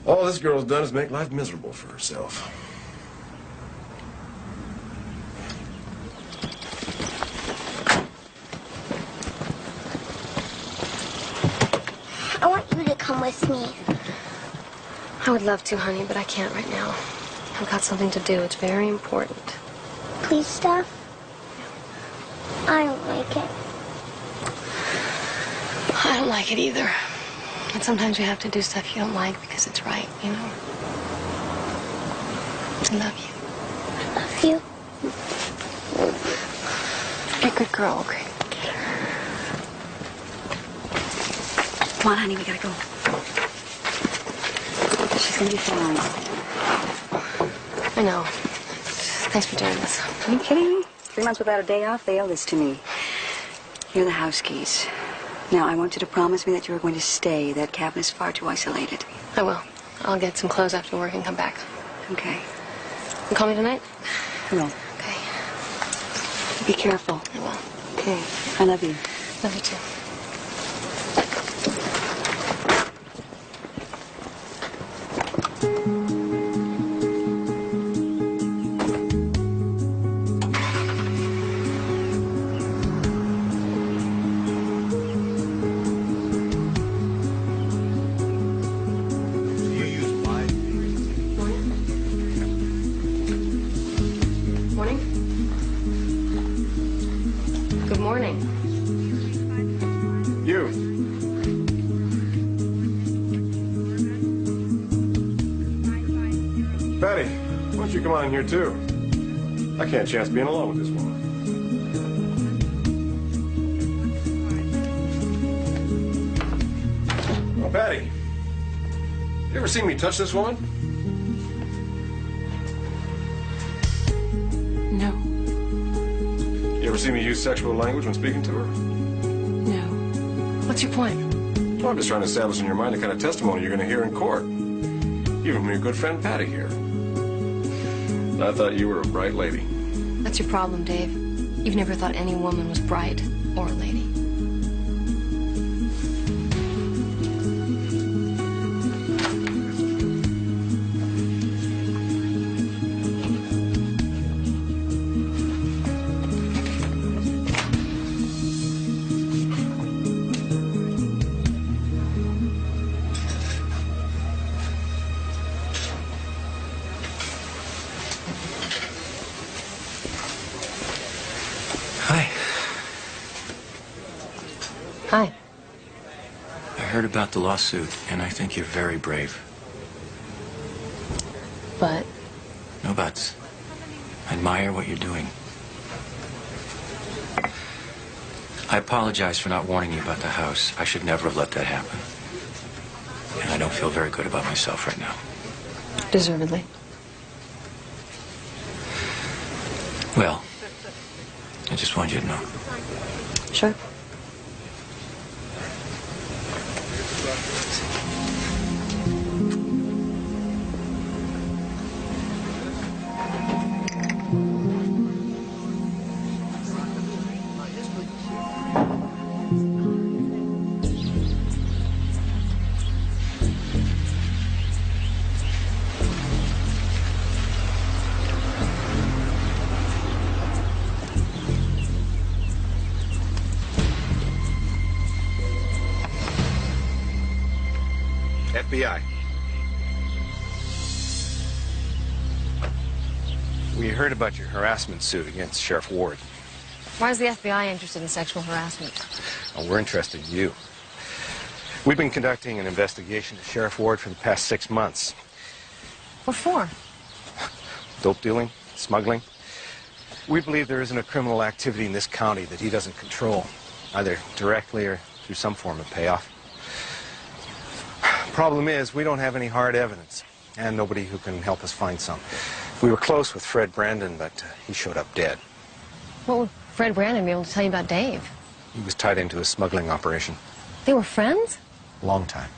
All this girl's done is make life miserable for herself. I want you to come with me. I would love to, honey, but I can't right now. I've got something to do. It's very important. Please stop. I don't like it. I don't like it either. And sometimes you have to do stuff you don't like because it's right, you know? I love you. I love you. You're a good girl, okay? Come on, honey, we gotta go. She's gonna be fine. I know. Thanks for doing this. Are you kidding me? 3 months without a day off, they owe this to me. You're the house keys. Now, I want you to promise me that you are going to stay. That cabin is far too isolated. I will. I'll get some clothes after work and come back. Okay. You call me tonight? I will. Okay. Be careful. I will. Okay. I love you. Love you too. Good morning. You. Patty, why don't you come on in here too? I can't chance being alone with this woman. Oh, Patty, you ever seen me touch this woman? No. You ever seen me use sexual language when speaking to her? No. What's your point? Well, I'm just trying to establish in your mind the kind of testimony you're going to hear in court. Even from your good friend Patty here. I thought you were a bright lady. That's your problem, Dave. You've never thought any woman was bright or a lady. Hi. Hi. I heard about the lawsuit, and I think you're very brave. But No buts. I admire what you're doing. I apologize for not warning you about the house. I should never have let that happen. And I don't feel very good about myself right now. deservedly. Well, I just wanted you to know. Sure. FBI. We heard about your harassment suit against Sheriff Ward. Why is the FBI interested in sexual harassment? Well, we're interested in you. We've been conducting an investigation of Sheriff Ward for the past 6 months. What for? Dope dealing, smuggling. We believe there isn't a criminal activity in this county that he doesn't control, either directly or through some form of payoff. Problem is, we don't have any hard evidence, and nobody who can help us find some. We were close with Fred Brandon, but he showed up dead. What would Fred Brandon be able to tell you about Dave? He was tied into a smuggling operation. They were friends? Long time.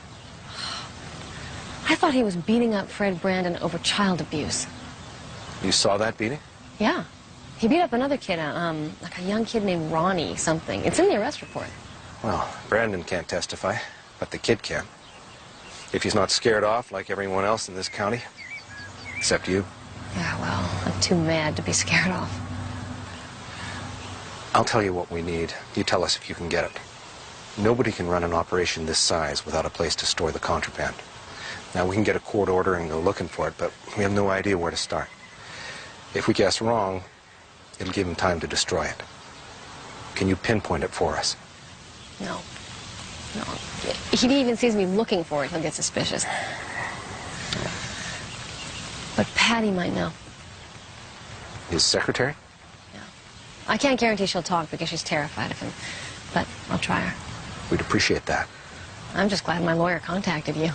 I thought he was beating up Fred Brandon over child abuse. You saw that beating? Yeah. He beat up another kid, like a young kid named Ronnie something. It's in the arrest report. Well, Brandon can't testify, but the kid can. If he's not scared off like everyone else in this county, except you. Yeah, well, I'm too mad to be scared off. I'll tell you what we need. You tell us if you can get it. Nobody can run an operation this size without a place to store the contraband. Now, we can get a court order and go looking for it, but we have no idea where to start. If we guess wrong, it'll give him time to destroy it. Can you pinpoint it for us? No. No. If he even sees me looking for it, he'll get suspicious. But Patty might know. His secretary? I can't guarantee she'll talk because she's terrified of him. But I'll try her. We'd appreciate that. I'm just glad my lawyer contacted you.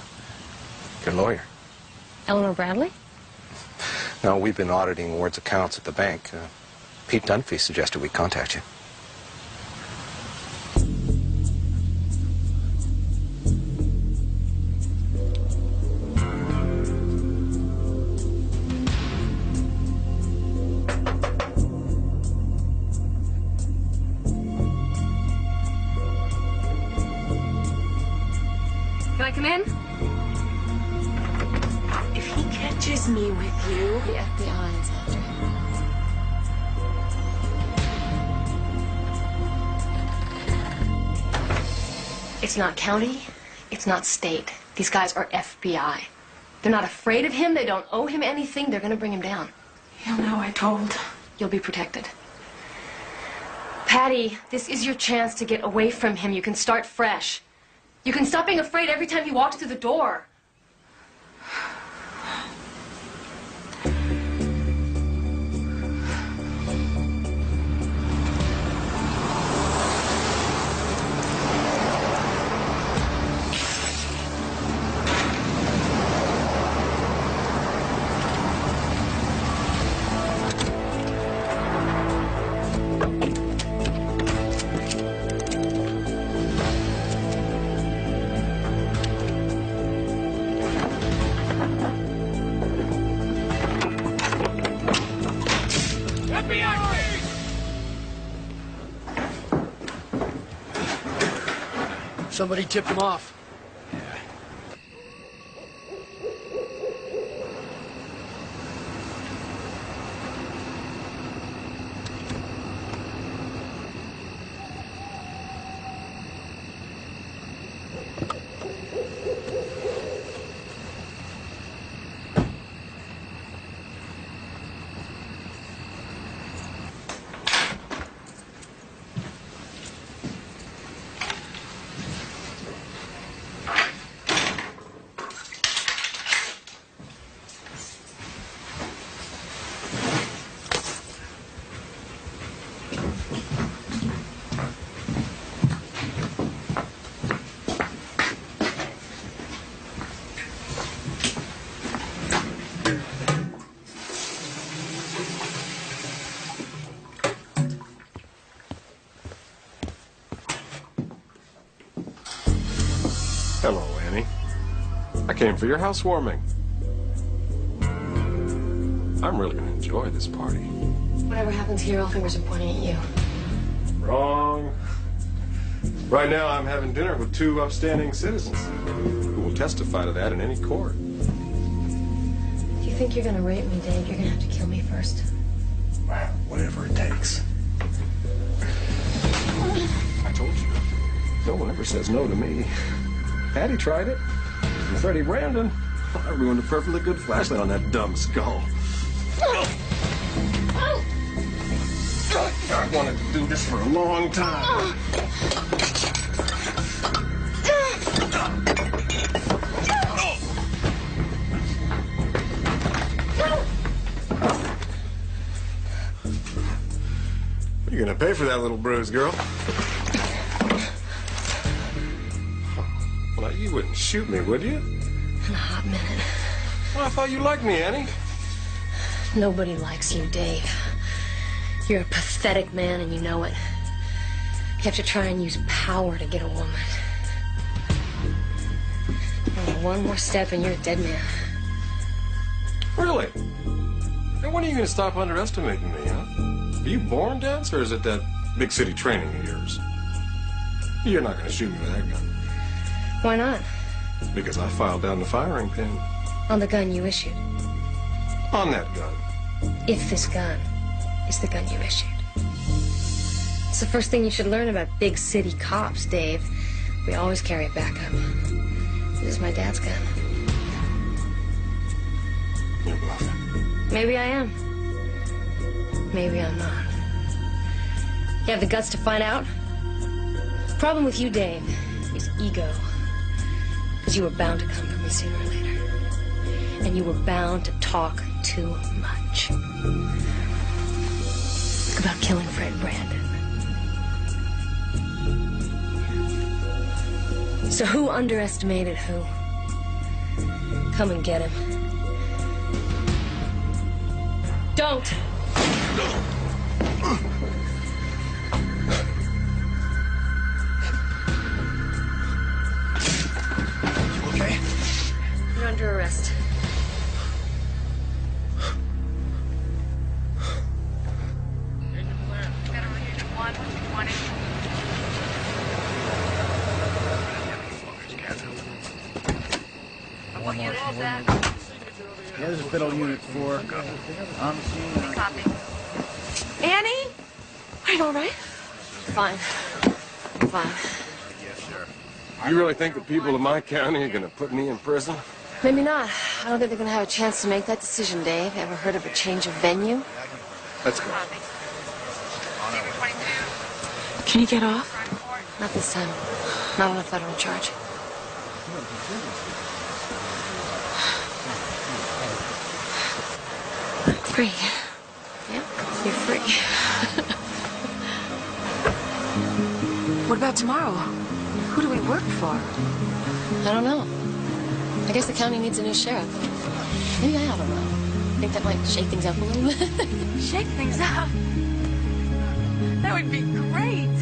Your lawyer? Eleanor Bradley? No, we've been auditing Ward's accounts at the bank. Pete Dunphy suggested we contact you. If he catches me with you... The FBI is after him. It's not county. It's not state. These guys are FBI. They're not afraid of him. They don't owe him anything. They're going to bring him down. He'll know I told. You'll be protected. Patty, this is your chance to get away from him. You can start fresh. You can stop being afraid every time he walks through the door. Somebody tipped him off. Hello, Annie. I came for your housewarming. I'm really going to enjoy this party. Whatever happens here, all fingers are pointing at you. Wrong. Right now, I'm having dinner with two upstanding citizens who will testify to that in any court. If you think you're going to rape me, Dave, you're going to have to kill me first. Well, whatever it takes. I told you, no one ever says no to me. Patty tried it. And Freddie Brandon, I ruined a perfectly good flashlight on that dumb skull. I wanted to do this for a long time. You're gonna pay for that little bruise, girl. Well, you wouldn't shoot me, would you? In a hot minute. Well, I thought you liked me, Annie. Nobody likes you, Dave. You're a pathetic man, and you know it. You have to try and use power to get a woman. Oh, one more step, and you're a dead man. Really? And when are you going to stop underestimating me, huh? Are you born dense, or is it that big city training of yours? You're not going to shoot me with that gun. Why not? Because I filed down the firing pin. On the gun you issued. On that gun. If this gun is the gun you issued. It's the first thing you should learn about big city cops, Dave. We always carry a backup. This is my dad's gun. You're bluffing. Maybe I am. Maybe I'm not. You have the guts to find out? The problem with you, Dave, is ego. Because you were bound to come for me sooner or later. And you were bound to talk too much. About killing Fred Brandon. So who underestimated who? Come and get him. Don't! Okay? You're under arrest. What unit is that? Yeah, there's a bit on Unit 4. On the scene. Copy. Annie? Are you all right? Fine. Fine. You really think the people of my county are going to put me in prison? Maybe not. I don't think they're going to have a chance to make that decision, Dave. Ever heard of a change of venue? Let's go. Can you get off? Not this time. Not on a federal charge. Free. Yeah, you're free. What about tomorrow? Who do we work for? I don't know. I guess the county needs a new sheriff. Maybe I don't know. I think that might shake things up a little bit. Shake things up? That would be great.